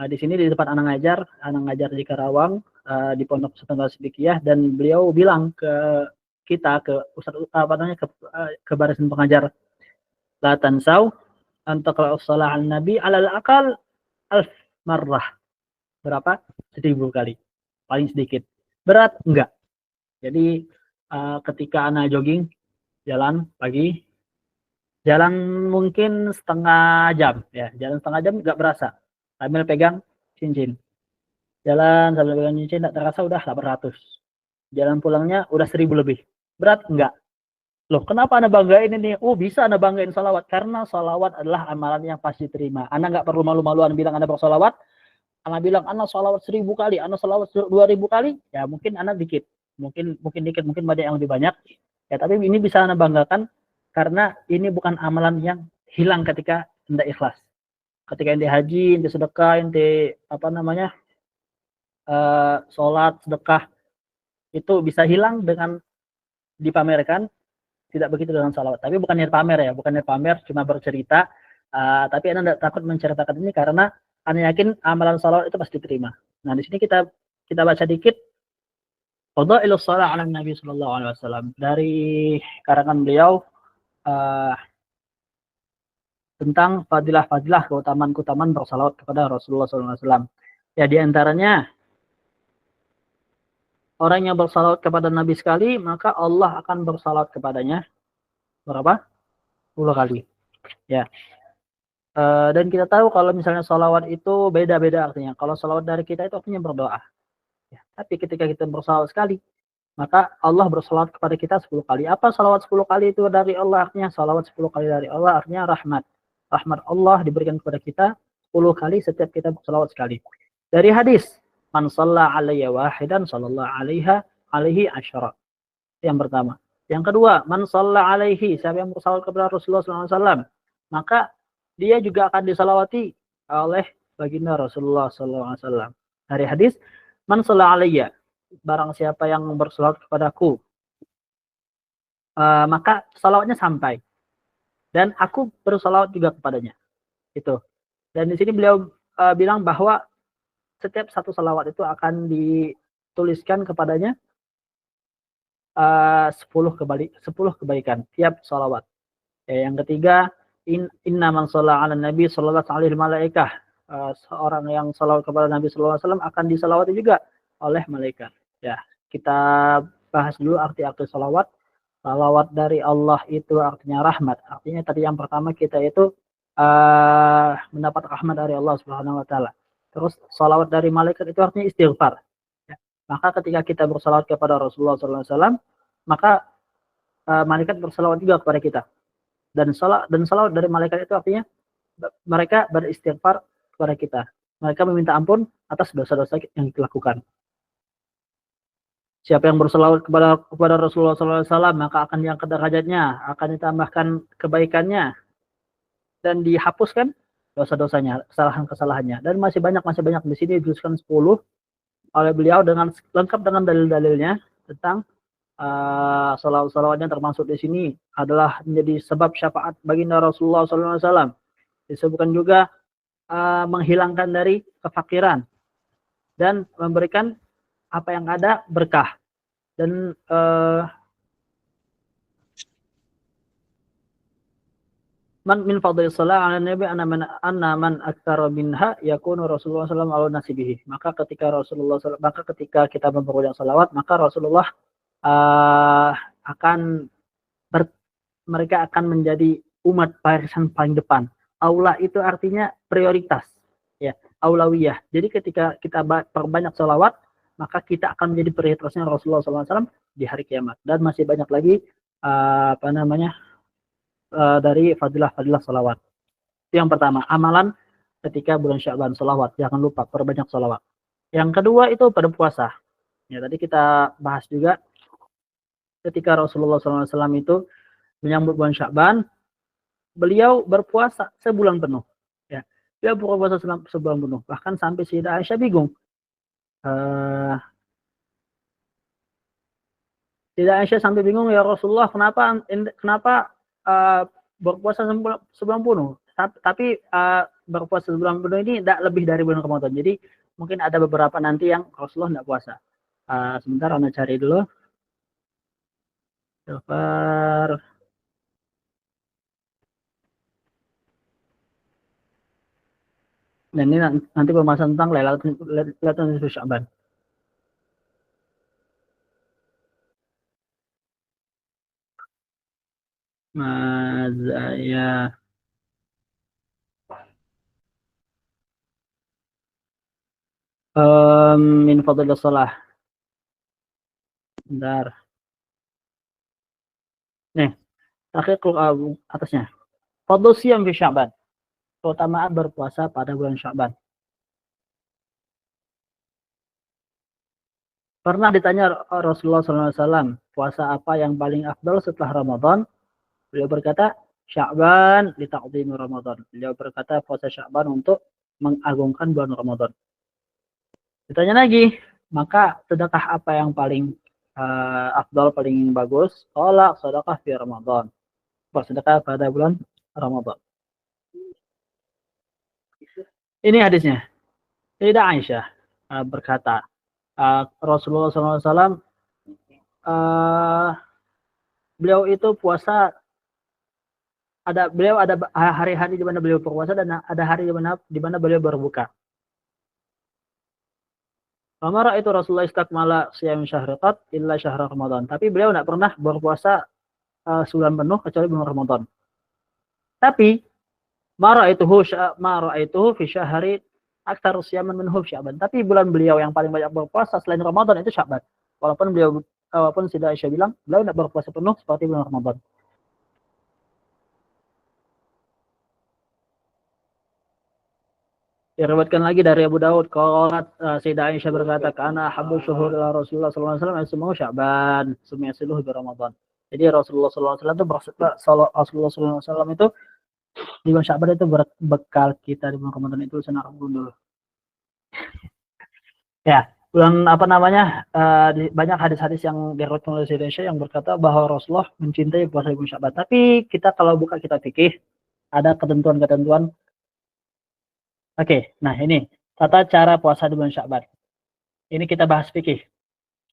Di sini di tempat Ana ngajar di Karawang, di Pondok Pesantren Sidikiyah, dan beliau bilang ke kita, ke ustaz ke barisan pengajar, la tansau an taqra'us shalah al nabi alal aqal 1000 marrah. berapa? 1000 kali. Paling sedikit. Berat? Enggak. Jadi ketika Ana jogging, jalan pagi, jalan mungkin setengah jam, ya. Jalan setengah jam nggak berasa. Sambil pegang cincin. Jalan sambil pegang cincin, nggak terasa udah 800. Jalan pulangnya udah 1000 lebih. Berat? Enggak. Loh, kenapa Anda banggain ini? Oh, bisa Anda banggain salawat. Karena salawat adalah amalan yang pasti diterima. Anda nggak perlu malu-maluan bilang Anda bersalawat. Anda bilang Anda salawat 1000 kali, Anda salawat 2000 kali. Ya mungkin Anda dikit. Mungkin dikit, mungkin banyak yang lebih banyak. Ya, tapi ini bisa Anda banggakan karena ini bukan amalan yang hilang ketika Anda ikhlas. Ketika Anda haji, Anda sedekah, Anda sholat, sedekah, itu bisa hilang dengan dipamerkan. Tidak begitu dengan salawat. Tapi bukan niat pamer ya, bukan niat pamer, cuma bercerita. Tapi Anda tidak takut menceritakan ini karena Anda yakin amalan salawat itu pasti diterima. Nah, di sini kita baca dikit Fadailus shalah 'ala Nabi sallallahu alaihi wasallam dari karangan beliau tentang fadilah-fadilah keutamaan-keutamaan bersalawat kepada Rasulullah sallallahu alaihi wasallam. Ya, di antaranya orang yang bersalawat kepada Nabi sekali, maka Allah akan bersalawat kepadanya berapa? 10 kali. Ya. Dan kita tahu kalau misalnya salawat itu beda-beda artinya. Kalau salawat dari kita itu artinya berdoa. Ya. Tapi ketika kita bersalawat sekali, maka Allah bersalawat kepada kita 10 kali. Apa salawat 10 kali itu dari Allah? Artinya salawat 10 kali dari Allah artinya rahmat. Rahmat Allah diberikan kepada kita 10 kali setiap kita bersalawat sekali. Dari hadis, man shalla alayya wahidan sallallahu alaihi asyara. Yang pertama. Yang kedua, man shalla alaihi, siapa yang bersalawat kepada Rasulullah SAW, maka dia juga akan disalawati oleh baginda Rasulullah SAW. Dari hadis, man shalla alayya, barang siapa yang bersalawat kepadaku, maka salawatnya sampai. Dan aku bersalawat juga kepadanya. Itu. Dan di sini beliau bilang bahwa setiap satu salawat itu akan dituliskan kepadanya 10 kebaikan tiap salawat. Ya, yang ketiga, inna man shalla 'ala nabi sallallahu alaihi malaikah. Seorang yang salawat kepada Nabi sallallahu alaihi wasallam akan disalawati juga oleh malaikat. Ya, kita bahas dulu arti-arti salawat. Salawat dari Allah itu artinya rahmat. Artinya tadi yang pertama kita itu mendapat rahmat dari Allah Subhanahu wa taala. Terus salawat dari malaikat itu artinya istighfar. Ya. Maka ketika kita bersalawat kepada Rasulullah SAW, maka malaikat bersalawat juga kepada kita. Dan salawat dari malaikat itu artinya mereka beristighfar kepada kita. Mereka meminta ampun atas dosa-dosa yang dilakukan. Siapa yang bersalawat kepada Rasulullah SAW, maka akan diangkat derajatnya, akan ditambahkan kebaikannya, dan dihapuskan dosa-dosanya, kesalahan-kesalahannya. Dan masih banyak di sini dituliskan 10 oleh beliau dengan lengkap dengan dalil-dalilnya tentang salawat-salawatnya, termasuk di sini adalah menjadi sebab syafaat baginda Rasulullah SAW. Disebutkan juga menghilangkan dari kefakiran dan memberikan apa yang ada berkah. Dan man min fadhil salat ala nabi anna man aktsara minha yakunu Rasulullah sallallahu alaihi wasallam nasibihi. Maka ketika kita memperbanyak salawat, maka Rasulullah mereka akan menjadi umat barisan paling depan. Aula itu artinya prioritas, ya, aulawiyah. Jadi ketika kita perbanyak salawat, maka kita akan menjadi prioritasnya Rasulullah SAW di hari kiamat. Dan masih banyak lagi dari fadilah-fadilah salawat. Itu yang pertama, amalan ketika bulan Sya'ban, salawat. Jangan lupa perbanyak salawat. Yang kedua itu pada puasa. Ya, tadi kita bahas juga ketika Rasulullah SAW itu menyambut bulan Sya'ban, beliau berpuasa sebulan penuh. Ya, dia berpuasa sebulan penuh. Bahkan sampai Sayyidah Aisyah bingung. Sayyidah Aisyah sampai bingung, ya Rasulullah, kenapa berpuasa sebulan penuh? Tapi berpuasa sebulan penuh ini tidak lebih dari bulan Ramadan. Jadi mungkin ada beberapa nanti yang Rasulullah tidak puasa. Sebentar, Anda cari dulu. Silver. Dan ini nanti pembahasan tentang Lailatul Nisfu Sya'ban. Mazaya min fadlillah shalah. Bentar. Nih, terakhir atasnya. Fadlu siyam fi Sya'ban. Keutamaan berpuasa pada bulan Sya'ban. Pernah ditanya Rasulullah SAW, puasa apa yang paling afdal setelah Ramadan? Beliau berkata, Sya'ban li ta'zimi Ramadan. Beliau berkata puasa Sya'ban untuk mengagungkan bulan Ramadan. Ditanya lagi, maka sedekah apa yang paling afdal, paling bagus? Qala sedekah fi Ramadan. Bersedekah pada bulan Ramadan. Ini hadisnya. Sayyidah Aisyah berkata, Rasulullah SAW beliau itu puasa, beliau ada hari-hari di mana beliau berpuasa dan ada hari di mana beliau berbuka. Amara itu Rasulullah istakmala siyam syahri qat illa syahr Ramadan. Tapi beliau tidak pernah berpuasa sebulan penuh kecuali bulan Ramadan. Tapi mara itu fi syahri aktsar siyaman minhu Sya'ban. Tapi bulan beliau yang paling banyak berpuasa selain Ramadan itu Sya'ban. Walaupun Sayyidah Aisyah bilang beliau tidak berpuasa penuh seperti bulan Ramadan. Diriwayatkan lagi dari Abu Daud, qalat Sayyidah Aisyah berkata, "Kana habbu syuhur ila Rasulullah sallallahu alaihi wasallam ismuhu Sya'ban, summa yasiluhu bi Ramadan." Jadi Rasulullah sallallahu alaihi wasallam itu di bulan Sya'ban itu bekal kita di bulan Ramadan itu senar dulu. Ya, bulan apa namanya? Banyak hadis-hadis yang diriwayatkan oleh Sayyidah Aisyah yang berkata bahwa Rasulullah mencintai puasa bulan Sya'ban. Tapi kita kalau buka kitab fikih ada ketentuan-ketentuan. Oke, nah ini tata cara puasa di bulan Sya'ban. Ini kita bahas fikih.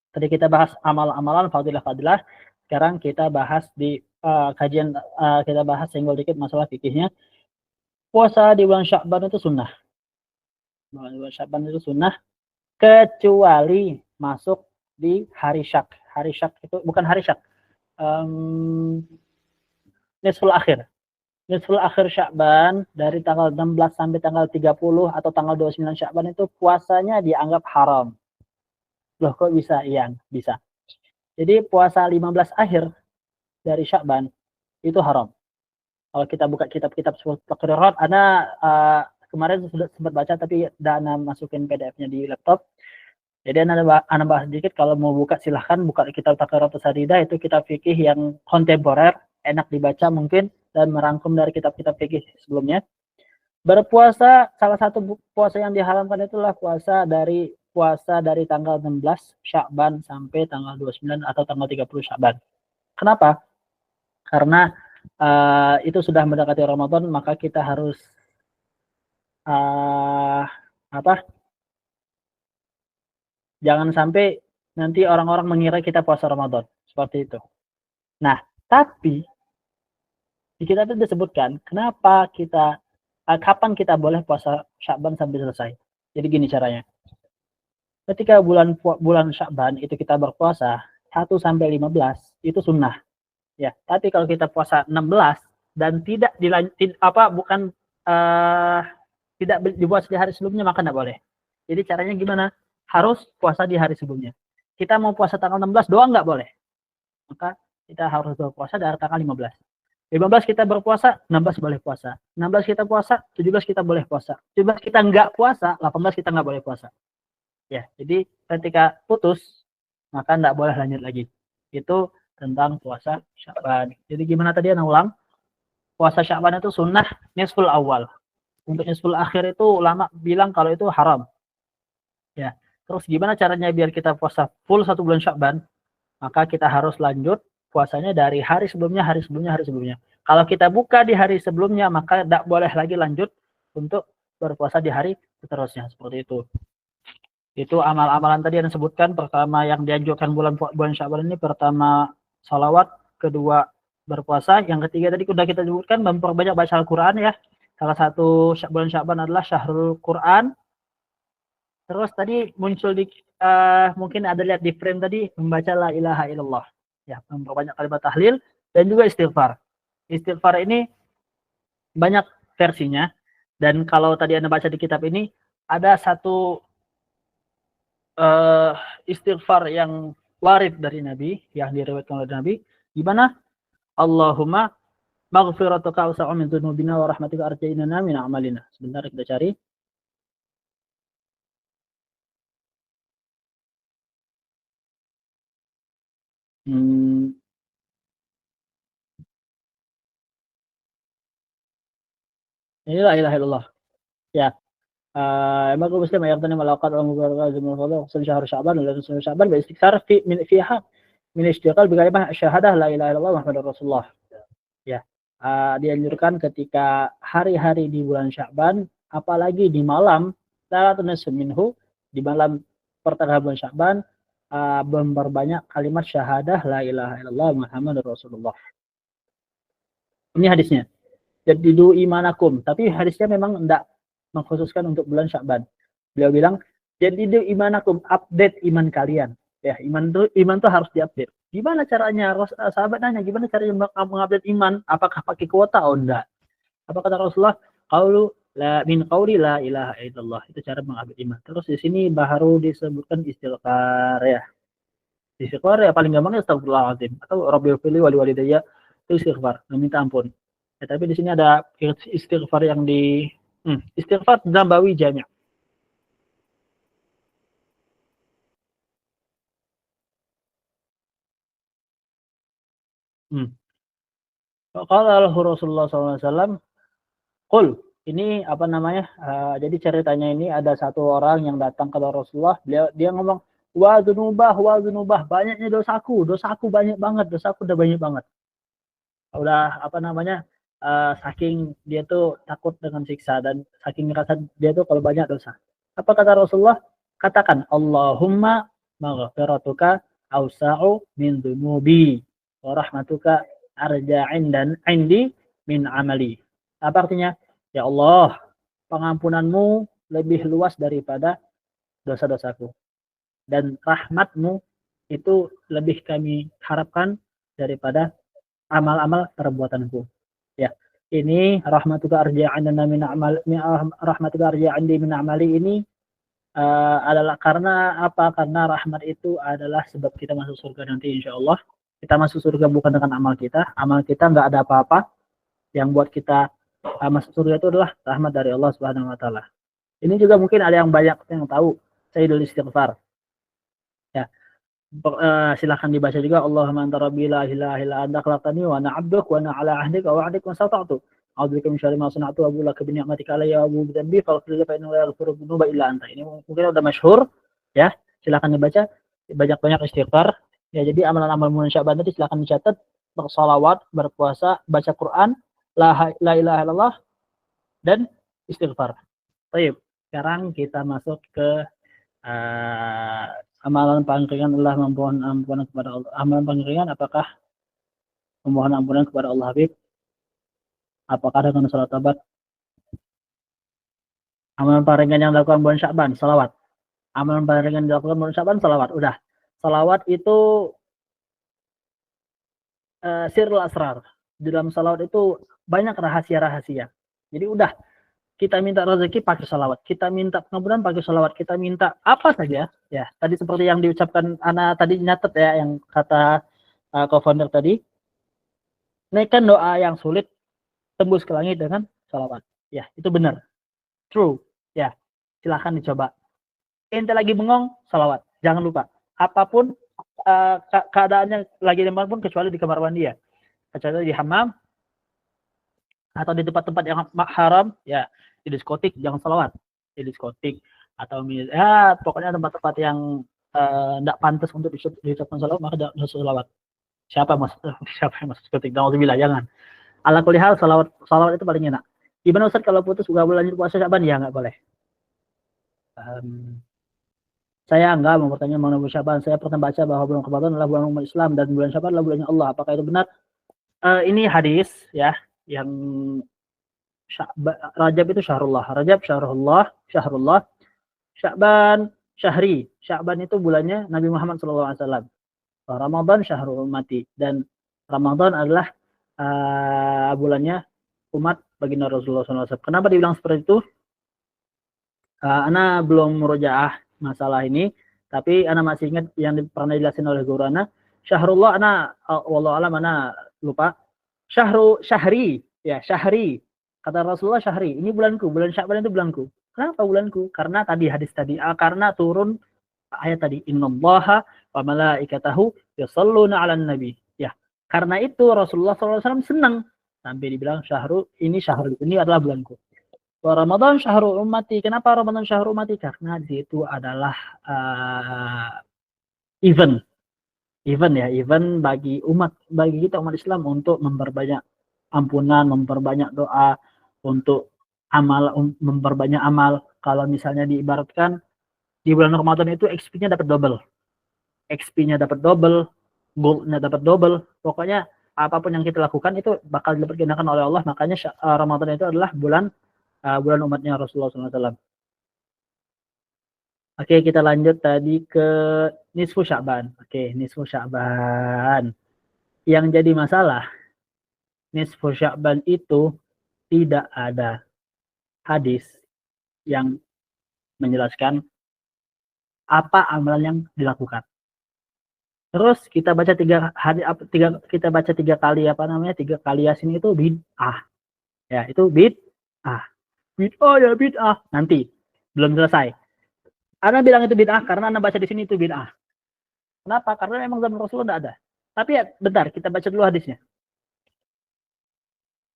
Tadi kita bahas amal-amalan, fadilah-fadilah. Sekarang kita bahas di kajian, kita bahas senggol dikit masalah fikihnya. Puasa di bulan Sya'ban itu sunnah. Bulan Sya'ban itu sunnah, kecuali masuk di hari syak. Hari syak itu bukan hari syak. Nisful akhir. Nisful akhir Sya'ban dari tanggal 16 sampai tanggal 30 atau tanggal 29 Sya'ban itu puasanya dianggap haram. Loh kok bisa? Iya, bisa. Jadi puasa 15 akhir dari Sya'ban itu haram. Kalau kita buka kitab-kitab Taqrirat, Ana kemarin sudah sempat baca tapi Ana masukin PDF-nya di laptop. Jadi Ana bahas sedikit, kalau mau buka silahkan buka kitab Taqrirat As-Sadidah, itu kitab fikih yang kontemporer, enak dibaca mungkin dan merangkum dari kitab-kitab fikih sebelumnya. Berpuasa, salah satu puasa yang diharamkan itulah puasa dari tanggal 16 Sya'ban sampai tanggal 29 atau tanggal 30 Sya'ban. Kenapa? Karena itu sudah mendekati Ramadan, maka kita harus jangan sampai nanti orang-orang mengira kita puasa Ramadan, seperti itu. Nah, tapi di kitab itu disebutkan kenapa kapan kita boleh puasa Sya'ban sampai selesai. Jadi gini caranya. Ketika bulan Sya'ban itu kita berpuasa 1 sampai 15 itu sunnah. Ya, tapi kalau kita puasa 16 dan tidak tidak dibuat di hari sebelumnya, maka tidak boleh. Jadi caranya gimana? Harus puasa di hari sebelumnya. Kita mau puasa tanggal 16 doang nggak boleh. Maka kita harus berpuasa dari tanggal 15. 15 kita berpuasa, 16 boleh puasa. 16 kita puasa, 17 kita boleh puasa. 17 kita nggak puasa, 18 kita nggak boleh puasa. Ya, jadi ketika putus, maka nggak boleh lanjut lagi. Itu tentang puasa Sya'ban. Jadi gimana tadi Ana ulang? Puasa Sya'ban itu sunnah nisful awal. Untuk nisful akhir itu ulama bilang kalau itu haram. Ya. Terus gimana caranya biar kita puasa full 1 bulan Sya'ban? Maka kita harus lanjut puasanya dari hari sebelumnya. Kalau kita buka di hari sebelumnya, maka tidak boleh lagi lanjut untuk berpuasa di hari seterusnya. Seperti itu. Itu amal-amalan tadi yang disebutkan. Pertama yang dianjurkan bulan Sya'ban ini, pertama salawat, kedua berpuasa, yang ketiga tadi sudah kita sebutkan memperbanyak baca Al-Quran ya, salah satu bulan Sya'ban adalah Syahrul Quran. Terus tadi muncul di mungkin ada lihat di frame tadi, membaca la ilaha illallah. Ya, memperbanyak kalimat tahlil dan juga istighfar. Istighfar ini banyak versinya, dan kalau tadi Anda baca di kitab ini ada satu istighfar yang warid dari Nabi, yang diriwayatkan oleh Nabi, di mana Allahumma maghfiratuka awsa'u min dzunubina wa rahmatika arja'inana min a'malina. Sebentar kita cari. Ini la ilaha illallah. Ya. Emang muslim ayat tani malaqat wa mubarakatuh min fadl syahr Sya'ban wa syahr Sya'ban bi istighfar fi min fiha min istiqal bi kalimah syahadah la ilaha illallah Muhammadur Rasulullah. Ya. Dianjurkan ketika hari-hari di bulan Sya'ban, apalagi di malam Lailatul Minhu, di malam pertengahan bulan Sya'ban, memperbanyak kalimat syahadah la ilaha illallah Muhammadur Rasulullah. Ini hadisnya. Jadidu imanakum, tapi hadisnya memang tidak mengkhususkan untuk bulan Sya'ban. Beliau bilang, jadidu imanakum, update iman kalian. Ya, iman tuh harus diupdate. Gimana caranya? Sahabat nanya, gimana caranya mengupdate iman? Apakah pakai kuota? Oh, enggak. Apa kata Rasulullah? Qaulu la min qauli la ilaha illallah. Itu cara mengupdate iman. Terus di sini baru disebutkan istighfar ya. Istighfar ya paling gampang astagfirullahaladzim atau rabbil wali walidayya, itu istighfar, meminta ampun. Ya, tapi di sini ada istighfar yang di istighfar Nabawi Jami'. Qala Rasulullah SAW, qul, ini apa namanya? Jadi ceritanya ini ada satu orang yang datang kepada Rasulullah, dia ngomong, wa dzunubah, banyaknya dosaku banyak banget, dosaku udah banyak banget. Udah apa namanya? Saking dia tuh takut dengan siksa dan saking ngerasa dia tuh kalau banyak dosa. Apa kata Rasulullah? Katakan, Allahumma maghfiratuka awsa'u min dzunubi wa rahmatuka arja'in dan indi min amali. Apa artinya? Ya Allah, pengampunanmu lebih luas daripada dosa-dosaku. Dan rahmatmu itu lebih kami harapkan daripada amal-amal perbuatanku. Ya, ini rahmatuka arja'inna min rahmatuka arja'indi min amali ini adalah karena apa? Karena rahmat itu adalah sebab kita masuk surga nanti insyaallah. Kita masuk surga bukan dengan amal kita nggak ada apa-apa. Yang buat kita masuk surga itu adalah rahmat dari Allah Subhanahu wa taala. Ini juga mungkin ada yang banyak yang tahu Sayyidul Istighfar. Ya. Silahkan dibaca juga, Allahumma anta rabbi la ilaha illa anta khalaqtani wa ana 'abduk wa ana 'ala 'ahdika wa wa'dika wa stata'tu a'udzubika min syarri ma sana'tu wa abu laka bi ni'matika alayya wa abu bi dhanbi faghfir li fa innahu la yaghfiru dzunuba illa anta. Ini mungkin udah masyhur ya, silahkan dibaca, banyak-banyak istighfar ya. Jadi amalan-amalan bulan Sya'ban tadi silahkan dicatat, bersalawat, berpuasa, baca Quran, la ilaha illallah dan istighfar. Baik, sekarang kita masuk ke amalan pengeringan Allah, memohon ampunan kepada Allah. Amalan pengeringan apakah memohon ampunan kepada Allah Habib? Apakah dengan salat tabat? Amalan pengeringan yang dilakukan bulan Sya'ban, salawat. Amalan pengeringan yang dilakukan bulan Sya'ban, salawat. Udah. Salawat itu sirrul asrar. Di dalam salawat itu banyak rahasia-rahasia. Jadi udah, kita minta rezeki pakai salawat, kita minta pengampunan pakai salawat, kita minta apa saja ya. Tadi seperti yang diucapkan Ana tadi, nyatet ya yang kata co-founder tadi, naikkan doa yang sulit tembus ke langit dengan salawat. Ya, itu benar. True. Ya, silahkan dicoba. Ente lagi bengong, salawat. Jangan lupa. Apapun keadaannya lagi dimanapun kecuali di kamar mandi ya. Kecuali di hammam atau di tempat-tempat yang haram ya. Di diskotik jangan salawat, di diskotik atau ya pokoknya tempat-tempat yang tidak pantas untuk diucapkan salawat, maka tidak usah salawat. Siapa yang masuk diskotik? Alhamdulillah, jangan. Ala kulli hal salawat itu paling enak. Gimana Ustaz kalau putus nggak boleh lanjut puasa Sya'ban? Ya nggak boleh. Saya enggak mau bertanya mengenai bulan Sya'ban. Saya pernah baca bahwa bulan Ramadan adalah bulan umat Islam dan bulan Sya'ban adalah bulannya Allah. Apakah itu benar? Ini hadis ya yang Rajab itu syahrullah, Rajab syahrullah, Sya'ban syahri. Sya'ban itu bulannya Nabi Muhammad SAW. Ramadan syahrul ummati, dan Ramadan adalah bulannya umat baginda Rasulullah SAW. Kenapa dibilang seperti itu? Ana belum murojaah masalah ini, tapi ana masih ingat yang pernah dijelasin oleh guru ana. Syahrullah, ana wallahu alam ana lupa. Syahri, ya syahri. Kata Rasulullah syahri, ini bulanku, bulan Sya'ban itu bulanku. Kenapa bulanku? Karena tadi hadis tadi, karena turun ayat tadi, innallaha wa malaikatahu yusholluna 'alan nabi. Ya, karena itu Rasulullah SAW senang sampai dibilang ini adalah bulanku. Wa Ramadan syahrul ummati. Kenapa Ramadan syahrul ummati? Karena di situ adalah event bagi kita umat Islam untuk memperbanyak ampunan, memperbanyak doa, untuk memperbanyak amal. Kalau misalnya diibaratkan di bulan Ramadan itu XP-nya dapat double. XP-nya dapat double, gold-nya dapat double. Pokoknya apapun yang kita lakukan itu bakal dipergunakan oleh Allah. Makanya Ramadan itu adalah bulan umatnya Rasulullah SAW. Oke, kita lanjut tadi ke nisfu Sya'ban. Oke, nisfu Sya'ban. Yang jadi masalah, nisfu Sya'ban itu tidak ada hadis yang menjelaskan apa amalan yang dilakukan. Terus kita baca tiga kali tiga kali Yasin itu bid'ah. Ya, itu bid'ah. Bid'ah. Nanti belum selesai. Ana bilang itu bid'ah karena Ana baca di sini itu bid'ah. Kenapa? Karena memang zaman Rasulullah tidak ada. Tapi ya, bentar, kita baca dulu hadisnya.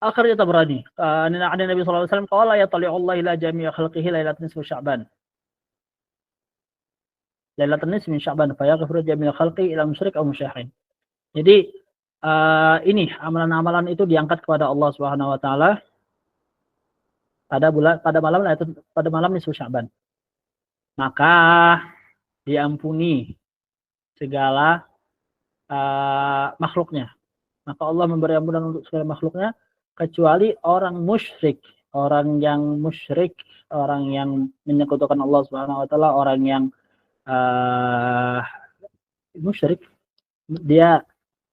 Akhirnya Tabrani. Ada Nabi SAW qala ya tali'ullah ila jami'a khalqihi lailatul nisfu Sya'ban. Lailatul nisfu min Sya'ban fa yaghfiru jami'a khalqi ila musyrik aw musyahin. Jadi ini amalan-amalan itu diangkat kepada Allah Subhanahu wa taala pada malam nisfu Sya'ban. Maka diampuni segala makhluknya. Maka Allah memberi ampunan untuk segala makhluknya kecuali orang musyrik, orang yang menyekutukan Allah Subhanahu wa taala, orang yang musyrik, dia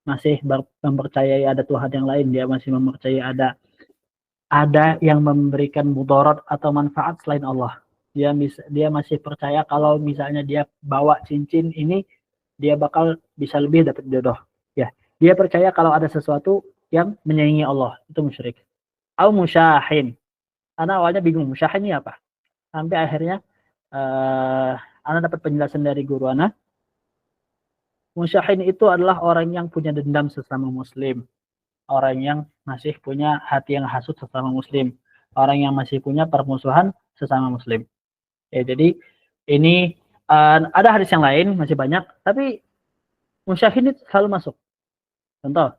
masih mempercayai ada Tuhan yang lain, dia masih mempercayai ada yang memberikan mudarat atau manfaat selain Allah. Dia masih percaya kalau misalnya dia bawa cincin ini dia bakal bisa lebih dapat jodoh. Ya, dia percaya kalau ada sesuatu yang menyaingi Allah, itu musyrik. Au musyahin. Ana awalnya bingung musyahin ini apa. Sampai akhirnya Ana dapat penjelasan dari guru Ana. Musyahin itu adalah orang yang punya dendam sesama muslim. Orang yang masih punya hati yang hasut sesama muslim. Orang yang masih punya permusuhan sesama muslim. Ya, jadi ini ada hadis yang lain masih banyak, tapi musyahin itu selalu masuk. Contoh.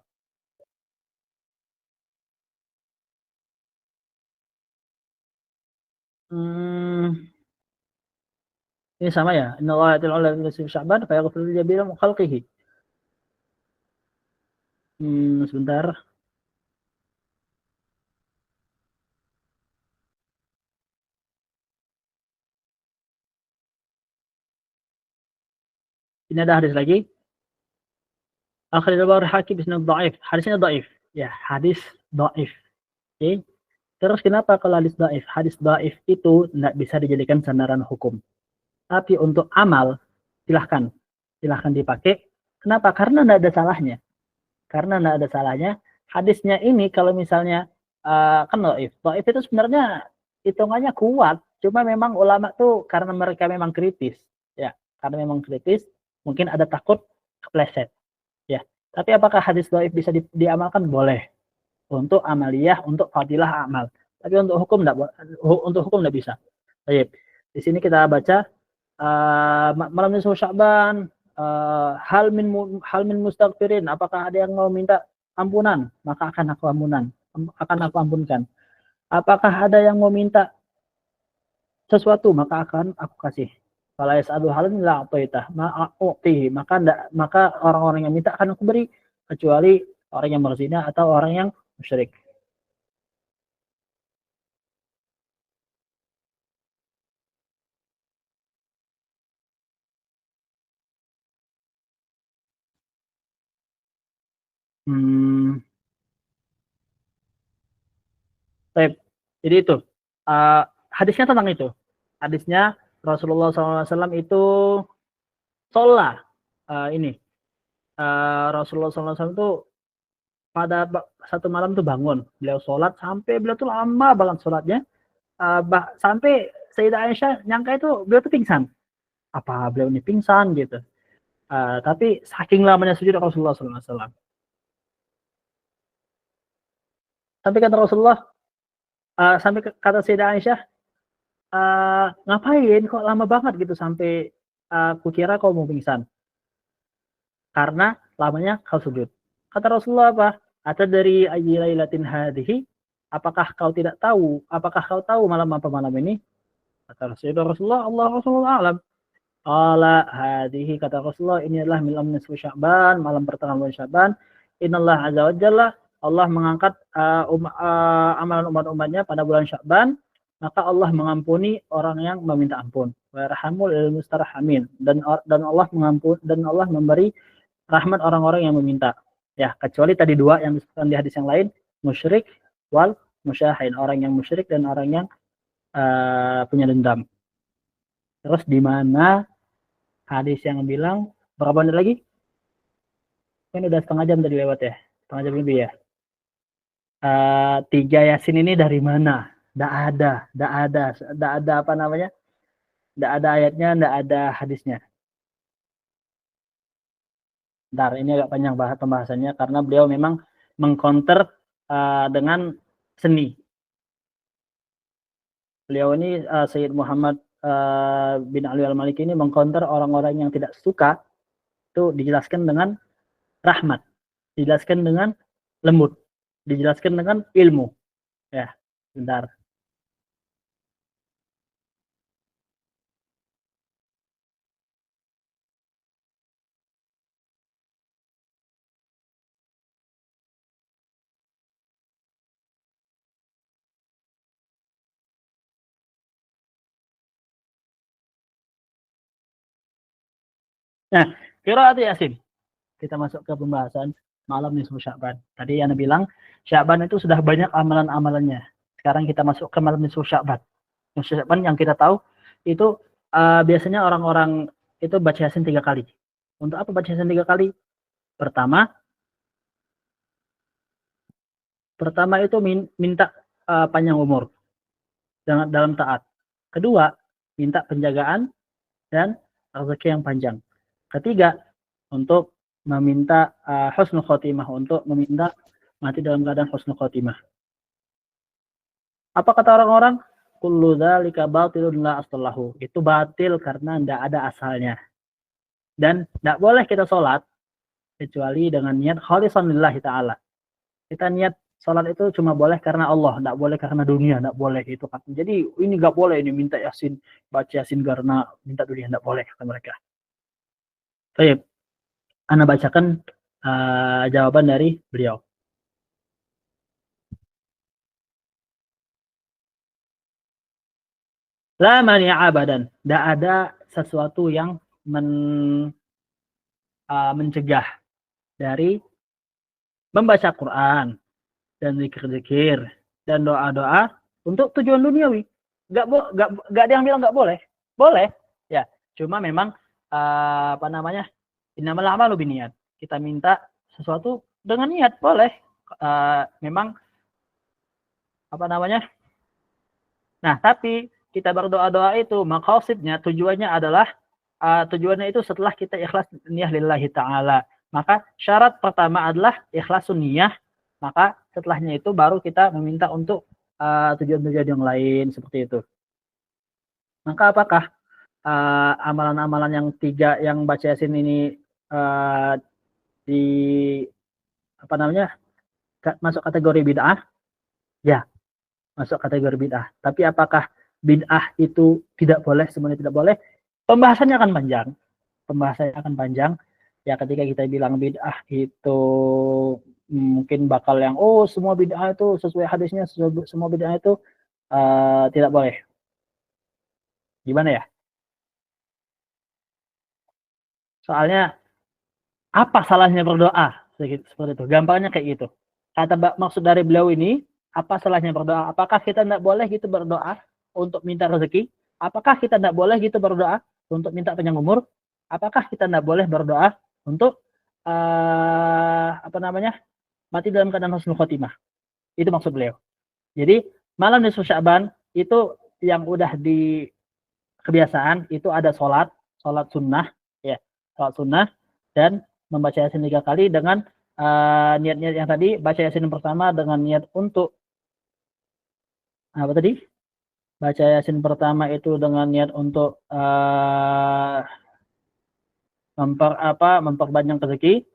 Ini sama ya. Innallaha ya'tilu 'ala nisfi Sya'ban fa yaghfiru li jami'i khalqihi. Sebentar. Ini ada hadis lagi. Akhirul Hakim bisnad dhaif. Hadisnya dhaif. Ya, hadis dhaif. Oke. Terus kenapa kalau hadis dhaif? Hadis dhaif itu tidak bisa dijadikan sandaran hukum. Tapi untuk amal silahkan dipakai. Kenapa? Karena tidak ada salahnya. Hadisnya ini kalau misalnya kan dhaif. Dhaif itu sebenarnya hitungannya kuat. Cuma memang ulama tuh karena mereka memang kritis. Ya, karena memang kritis. Mungkin ada takut kepleset, ya. Tapi apakah hadis dhaif bisa diamalkan? Boleh. Untuk amaliyah, untuk fadilah amal. Tapi untuk hukum tidak bisa. Baik. Di sini kita baca malam nisfu Sya'ban, hal min mustaghfirin. Apakah ada yang mau minta ampunan? Maka akan aku ampunkan. Apakah ada yang mau minta sesuatu? Maka akan aku kasih. Kalau yas'alu halan la a'taitah maka orang-orang yang minta akan aku beri, kecuali orang yang berzina atau orang yang musyrik. Baik. Jadi itu hadisnya tentang itu. Hadisnya Rasulullah SAW itu sholat Rasulullah SAW itu pada satu malam tuh bangun, beliau sholat sampai beliau tuh lama banget sholatnya, sampai Sayyidah Aisyah nyangka itu beliau tuh pingsan. Apa beliau ini pingsan gitu? Tapi saking lamanya sujud Rasulullah SAW. Sampai kata Rasulullah, sampai kata Sayyidah Aisyah, ngapain kok lama banget gitu sampai kukira kau mau pingsan. Karena lamanya kau sujud. Kata Rasulullah apa? Atau dari ayyi lailatin hadhihi, apakah kau tidak tahu? Apakah kau tahu malam apa malam ini? Kata Rasulullah, Allah Rasulullah alam. Qala hadhihi, kata Rasulullah, ini adalah malam nisfu Sya'ban, malam pertengahan bulan Sya'ban. Innallah azza wa jalla, Allah mengangkat amalan umat-umatnya pada bulan Sya'ban, maka Allah mengampuni orang yang meminta ampun. Wa yarhamul lil mustarhamin, dan Allah mengampun, dan Allah memberi rahmat orang-orang yang meminta. Ya, kecuali tadi dua yang disebutkan di hadis yang lain, musyrik wal musyahin, orang yang musyrik dan orang yang punya dendam. Terus di mana hadis yang bilang berapa menit lagi? Ini udah setengah jam tadi lewat ya, setengah jam lebih ya. 3 Yasin ini dari mana? Nggak ada apa namanya? Nggak ada ayatnya, nggak ada hadisnya. Bentar, ini agak panjang pembahasannya karena beliau memang mengcounter dengan seni. Beliau ini Sayyid Muhammad bin Ali al-Maliki ini mengcounter orang-orang yang tidak suka, itu dijelaskan dengan rahmat, dijelaskan dengan lembut, dijelaskan dengan ilmu. Ya, bentar. Nah, qiraat Yasin. Kita masuk ke pembahasan malam nisfu Sya'ban. Tadi Ana bilang Sya'ban itu sudah banyak amalan-amalannya. Sekarang kita masuk ke malam nisfu Sya'ban. Nisfu Sya'ban yang kita tahu itu biasanya orang-orang itu baca Yasin 3 kali. Untuk apa baca Yasin 3 kali? Pertama itu minta panjang umur dalam taat. Kedua, minta penjagaan dan rezeki yang panjang. Ketiga, untuk meminta husnul khotimah, untuk meminta mati dalam keadaan husnul khotimah. Apa kata orang-orang? Kullu dzalika batilun la aslahu. Itu batil karena tidak ada asalnya. Dan tidak boleh kita sholat kecuali dengan niat khalisan lillahi ta'ala. Kita niat sholat itu cuma boleh karena Allah, tidak boleh karena dunia, tidak boleh itu. Jadi ini nggak boleh ini minta Yasin, baca Yasin karena minta dunia, tidak boleh kata mereka. Baik, Ana bacakan jawaban dari beliau. La mani'a abadan, tidak ada sesuatu yang mencegah dari membaca Quran dan zikir-zikir dan doa-doa untuk tujuan duniawi. Gak ada yang bilang nggak boleh, boleh ya. Cuma memang apa namanya, innamal a'malu binniyat. Kita minta sesuatu dengan niat boleh. Memang apa namanya? Nah, tapi kita berdoa-doa itu maqasidnya, tujuannya adalah tujuannya itu setelah kita ikhlas niyah lillahi ta'ala. Maka syarat pertama adalah ikhlasun niyah. Maka setelahnya itu baru kita meminta untuk tujuan-tujuan yang lain seperti itu. Maka apakah amalan-amalan yang 3 yang baca Yasin ini di apa namanya masuk kategori bid'ah? Ya, masuk kategori bid'ah. Tapi apakah bid'ah itu tidak boleh, semuanya tidak boleh? Pembahasannya akan panjang. Ya, ketika kita bilang bid'ah itu mungkin bakal yang semua bid'ah itu sesuai hadisnya, semua bid'ah itu tidak boleh. Gimana ya? Soalnya apa salahnya berdoa? seperti itu. Gampangnya kayak gitu. Maksud dari beliau ini, apa salahnya berdoa? Apakah kita tidak boleh gitu berdoa untuk minta rezeki? Apakah kita tidak boleh gitu berdoa untuk minta panjang umur? Apakah kita tidak boleh berdoa untuk mati dalam keadaan husnul khotimah? Itu maksud beliau. Jadi malam nisfu Sya'ban itu yang udah di kebiasaan itu ada sholat sunnah, ya, sholat sunnah dan membaca Yasin 3 kali dengan niat-niat yang tadi. Baca Yasin yang pertama dengan niat untuk apa tadi? Baca Yasin pertama itu dengan niat untuk memperbanyak rezeki.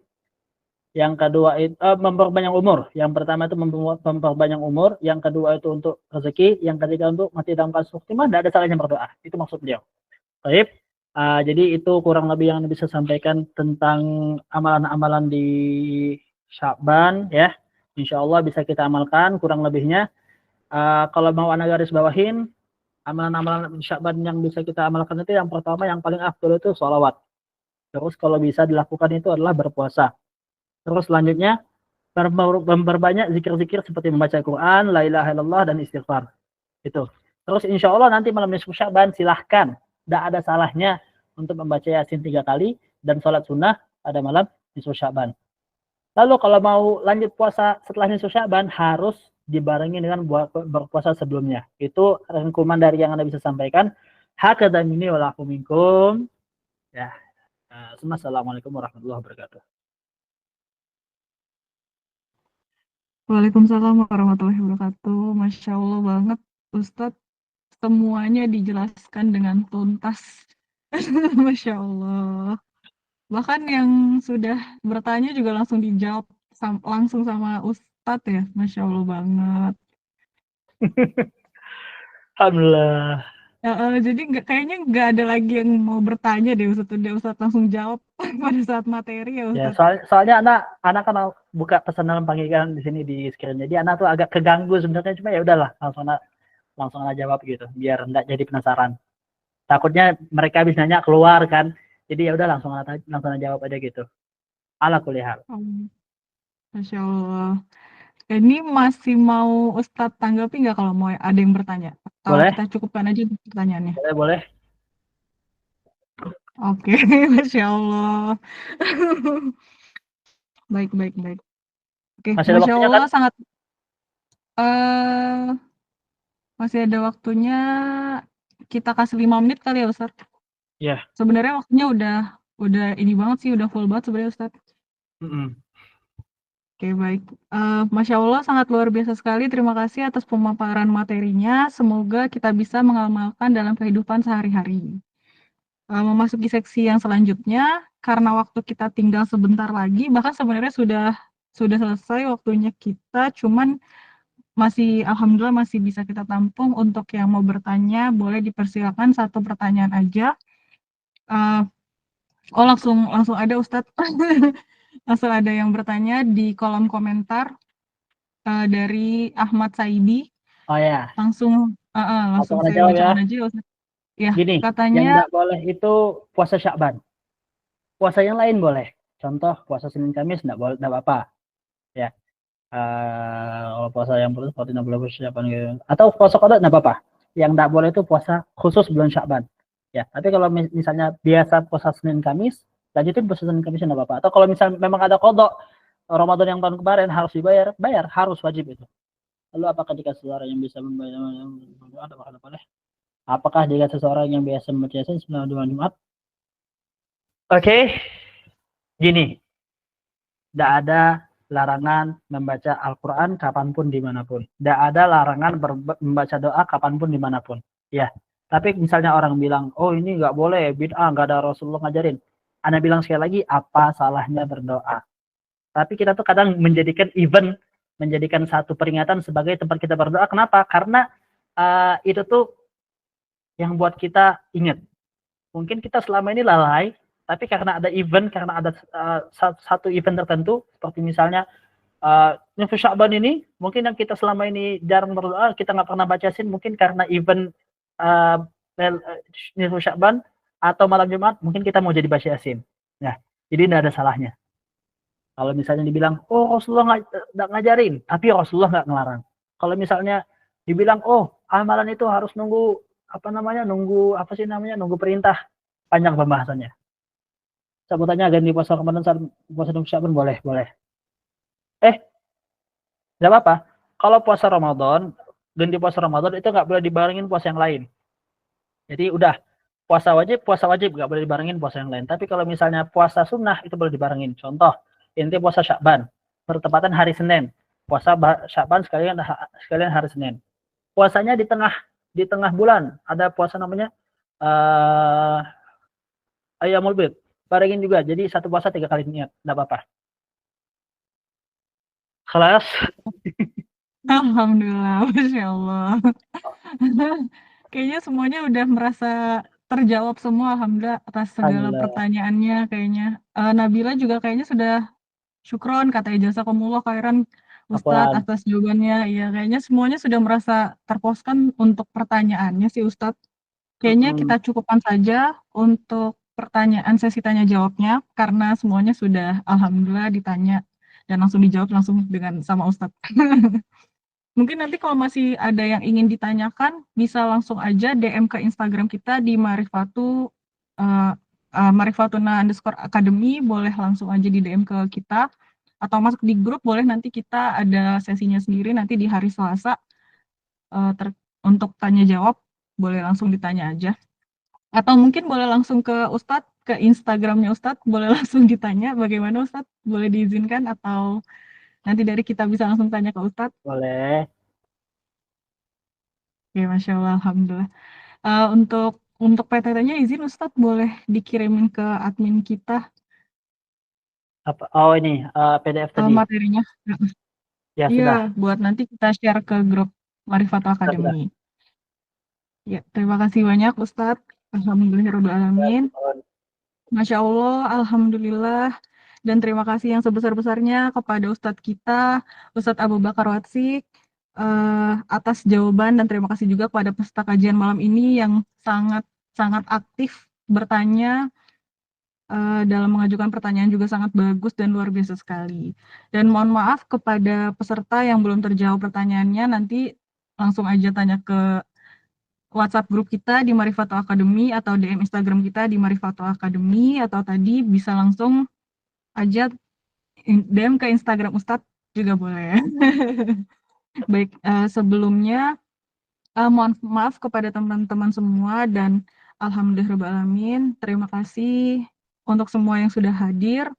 Yang kedua itu memperbanyak umur. Yang pertama itu memperbanyak umur. Yang kedua itu untuk rezeki. Yang ketiga untuk mati dalam keadaan khotimah. Tidak ada salahnya berdoa. Itu maksud beliau. Baik. Jadi itu kurang lebih yang bisa sampaikan tentang amalan-amalan di Sya'ban, ya. Insya Allah bisa kita amalkan kurang lebihnya. Kalau mau Anda garis bawahin, amalan-amalan Sya'ban yang bisa kita amalkan itu yang pertama, yang paling afdal itu sholawat. Terus kalau bisa dilakukan itu adalah berpuasa. Terus selanjutnya memperbanyak zikir-zikir seperti membaca Quran, la ilaha illallah, dan istighfar. Itu. Terus insya Allah nanti malam nisfu Sya'ban silahkan. Tidak ada salahnya untuk membaca Yasin 3 kali dan sholat sunnah pada malam nisfu Sya'ban. Lalu kalau mau lanjut puasa setelah nisfu Sya'ban harus dibarengi dengan berpuasa sebelumnya. Itu rangkuman dari yang Anda bisa sampaikan. Hakadha minni wa lakum minkum. Ya. Assalamualaikum warahmatullahi wabarakatuh. Waalaikumsalam warahmatullahi wabarakatuh. Masya Allah banget, Ustadz. Semuanya dijelaskan dengan tuntas. Masya Allah. Bahkan yang sudah bertanya juga langsung dijawab langsung sama Ustadz ya. Masya Allah banget. Alhamdulillah. Jadi kayaknya nggak ada lagi yang mau bertanya deh Ustadz langsung jawab pada saat materi ya Ya, Ustadz. soalnya anak kan buka pesan dalam panggilan di sini di screen. Jadi anak tuh agak keganggu sebenarnya, cuma ya udahlah langsung aja jawab gitu biar enggak jadi penasaran. Takutnya mereka habis nanya keluar kan. Jadi ya udah langsung aja jawab aja gitu. Ala kulli hal. Masya Allah. Ini masih mau Ustadz tanggapi nggak kalau mau ada yang bertanya? Atau Boleh. kita cukupkan aja pertanyaannya? Boleh. Oke, Masya Allah. Baik. Oke, Masih ada Masya waktunya, Allah kan? sangat. Masih ada waktunya. Kita kasih 5 menit kali ya Ustadz? Iya. Sebenarnya waktunya udah ini banget sih, udah full banget sebenarnya Ustadz. Oke, baik. Masya Allah, sangat luar biasa sekali. Terima kasih atas pemaparan materinya. Semoga kita bisa mengamalkan dalam kehidupan sehari-hari. Memasuki seksi yang selanjutnya, karena waktu kita tinggal sebentar lagi, bahkan sebenarnya sudah selesai waktunya kita, cuman alhamdulillah masih bisa kita tampung. Untuk yang mau bertanya, boleh dipersilakan 1 pertanyaan aja. Langsung ada Ustadz. Langsung ada yang bertanya di kolom komentar dari Ahmad Saidi. Oh ya. Langsung saya jawab bacakan aja. Ya, gini, katanya yang nggak boleh itu puasa Sya'ban. Puasa yang lain boleh. Contoh puasa Senin Kamis nggak boleh, nggak apa-apa. Ya. Puasa yang perlu seperti 60 Sya'ban gitu. Atau puasa qada nggak apa-apa. Yang nggak boleh itu puasa khusus bulan Sya'ban. Ya, tapi kalau misalnya biasa puasa Senin Kamis, lanjutin puasa Senin Kamis nggak apa-apa. Atau kalau misalnya memang ada qada Ramadan yang tahun kemarin harus bayar, harus wajib itu. Lalu apakah jika seseorang yang bisa membayar boleh? Apakah jika seseorang yang biasa membaca Yasin sebelum Jumat? Oke. Gini. Tidak ada larangan membaca Al-Quran kapanpun dimanapun. Tidak ada larangan membaca doa kapanpun dimanapun. Ya. Tapi misalnya orang bilang, oh ini nggak boleh, bid'ah, nggak ada Rasulullah ngajarin. Anda bilang sekali lagi, apa salahnya berdoa? Tapi kita tuh kadang menjadikan satu peringatan sebagai tempat kita berdoa. Kenapa? Karena itu tuh yang buat kita ingat. Mungkin kita selama ini lalai, tapi karena ada satu event tertentu, seperti misalnya nisfu Sya'ban ini, mungkin yang kita selama ini jarang berdoa, kita nggak pernah baca Yasin, mungkin karena event nisfu Sya'ban atau malam Jumat, mungkin kita mau jadi baca Yasin. Nah, jadi tidak ada salahnya. Kalau misalnya dibilang, oh Rasulullah nggak ngajarin, tapi Rasulullah nggak ngelarang. Kalau misalnya dibilang, oh amalan itu harus nunggu nunggu perintah, panjang pembahasannya. Saya mau tanya, ganti puasa Ramadan saat puasa nunggu Syaban boleh? Nggak apa-apa. Kalau puasa Ramadan, ganti puasa Ramadan itu nggak boleh dibarengin puasa yang lain. Jadi udah puasa wajib nggak boleh dibarengin puasa yang lain. Tapi kalau misalnya puasa sunnah itu boleh dibarengin. Contoh, inti puasa Sya'ban bertepatan hari Senin. Puasa Sya'ban sekalian hari Senin. Puasanya di tengah bulan ada puasa namanya Ayyamul Bid. Barengin juga. Jadi satu puasa 3 kali niat, enggak apa-apa. Kelas. Alhamdulillah, Masya Allah. Kayaknya semuanya udah merasa terjawab semua, Alhamdulillah, atas segala Alhamdulillah. pertanyaannya kayaknya. Nabila juga kayaknya sudah syukron, kata jazakumullah khairan Ustadz Apaan? atas jawabannya. Ya, kayaknya semuanya sudah merasa terpuaskan untuk pertanyaannya sih Ustadz. Kayaknya kita cukupkan saja untuk pertanyaan sesi tanya jawabnya, karena semuanya sudah alhamdulillah ditanya dan langsung dijawab langsung dengan sama Ustadz. Mungkin nanti kalau masih ada yang ingin ditanyakan, bisa langsung aja DM ke Instagram kita di Marifatuna_Academy, boleh langsung aja di DM ke kita, atau masuk di grup, boleh, nanti kita ada sesinya sendiri nanti di hari Selasa, untuk tanya jawab, boleh langsung ditanya aja. Atau mungkin boleh langsung ke Ustadz, ke Instagramnya Ustadz, boleh langsung ditanya. Bagaimana Ustadz? Boleh diizinkan atau nanti dari kita bisa langsung tanya ke Ustadz? Boleh. Oke, Masya Allah, Alhamdulillah. Untuk PTT-nya izin Ustadz boleh dikirimin ke admin kita Apa? Oh ini PDF tadi. materinya. Ya sudah. Iya, buat nanti kita share ke grup Marifatul Academy. Ya, terima kasih banyak Ustadz. Alhamdulillahirrahmanirrahim. Masya Allah, Alhamdulillah. Dan terima kasih yang sebesar-besarnya kepada Ustadz kita, Ustadz Abu Bakar Watsik, atas jawaban, dan terima kasih juga kepada peserta kajian malam ini yang sangat aktif bertanya, dalam mengajukan pertanyaan juga sangat bagus dan luar biasa sekali. Dan mohon maaf kepada peserta yang belum terjawab pertanyaannya, nanti langsung aja tanya ke WhatsApp grup kita di Marifatul Academy atau DM Instagram kita di Marifatul Academy, atau tadi bisa langsung aja DM ke Instagram Ustadz juga boleh. Baik, sebelumnya mohon maaf kepada teman-teman semua, dan alhamdulillahirrahmanirrahim, terima kasih untuk semua yang sudah hadir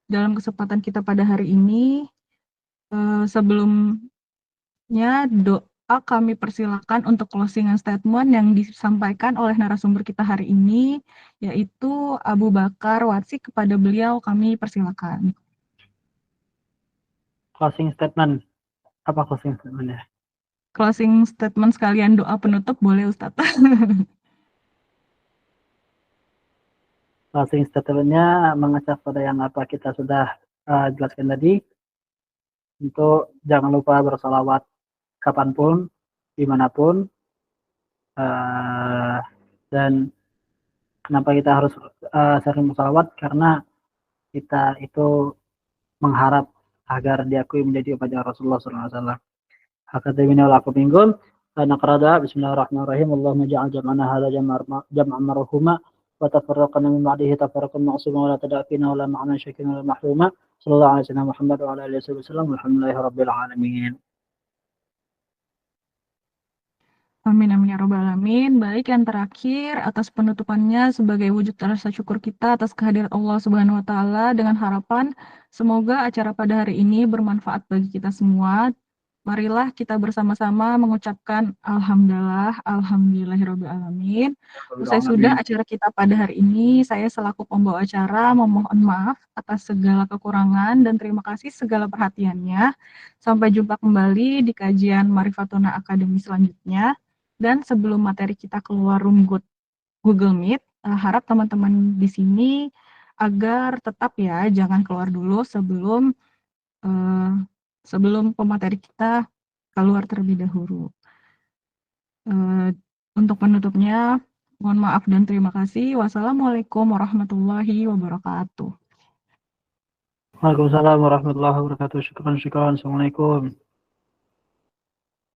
dalam kesempatan kita pada hari ini. Sebelumnya doa kami persilakan untuk closing statement yang disampaikan oleh narasumber kita hari ini, yaitu Abu Bakar Watsik. Kepada beliau kami persilakan. Closing statement. Apa closing statementnya? Closing statement sekalian doa penutup boleh Ustadz. Closing statementnya mengecap pada yang apa kita sudah jelaskan tadi. Untuk jangan lupa bersalawat kapanpun, dimanapun. Dan kenapa kita harus sering bersalawat? Karena kita itu mengharap agar diakui menjadi umat Rasulullah SAW. Hakadamina wa lakum minkum. Naqrada bismillahirrahmanirrahim. Allahumma ja'al jam'ana hadha jam'an marhuma wa tafarraqana min ba'dihi tafarraqan ma'suma wa la tada'fina wa la ma'ana syakina wa la mahruma. Sallallahu alaihi wasallam Muhammad wa ala alihi wasallam. Alhamdulillahirabbil alamin. Amin amin ya rabbal alamin. Baik, yang terakhir atas penutupannya sebagai wujud rasa syukur kita atas kehadiran Allah Subhanahu wa taala, dengan harapan semoga acara pada hari ini bermanfaat bagi kita semua. Marilah kita bersama-sama mengucapkan alhamdulillah, alhamdulillahirabbil alamin. Usai sudah acara kita pada hari ini, saya selaku pembawa acara memohon maaf atas segala kekurangan dan terima kasih segala perhatiannya. Sampai jumpa kembali di kajian Marifatuna Academy selanjutnya. Dan sebelum materi kita keluar room Google Meet, harap teman-teman di sini agar tetap ya, jangan keluar dulu sebelum pemateri kita keluar terlebih dahulu. Untuk penutupnya, mohon maaf dan terima kasih. Wassalamualaikum warahmatullahi wabarakatuh. Waalaikumsalam warahmatullahi wabarakatuh. Syukran. Assalamualaikum.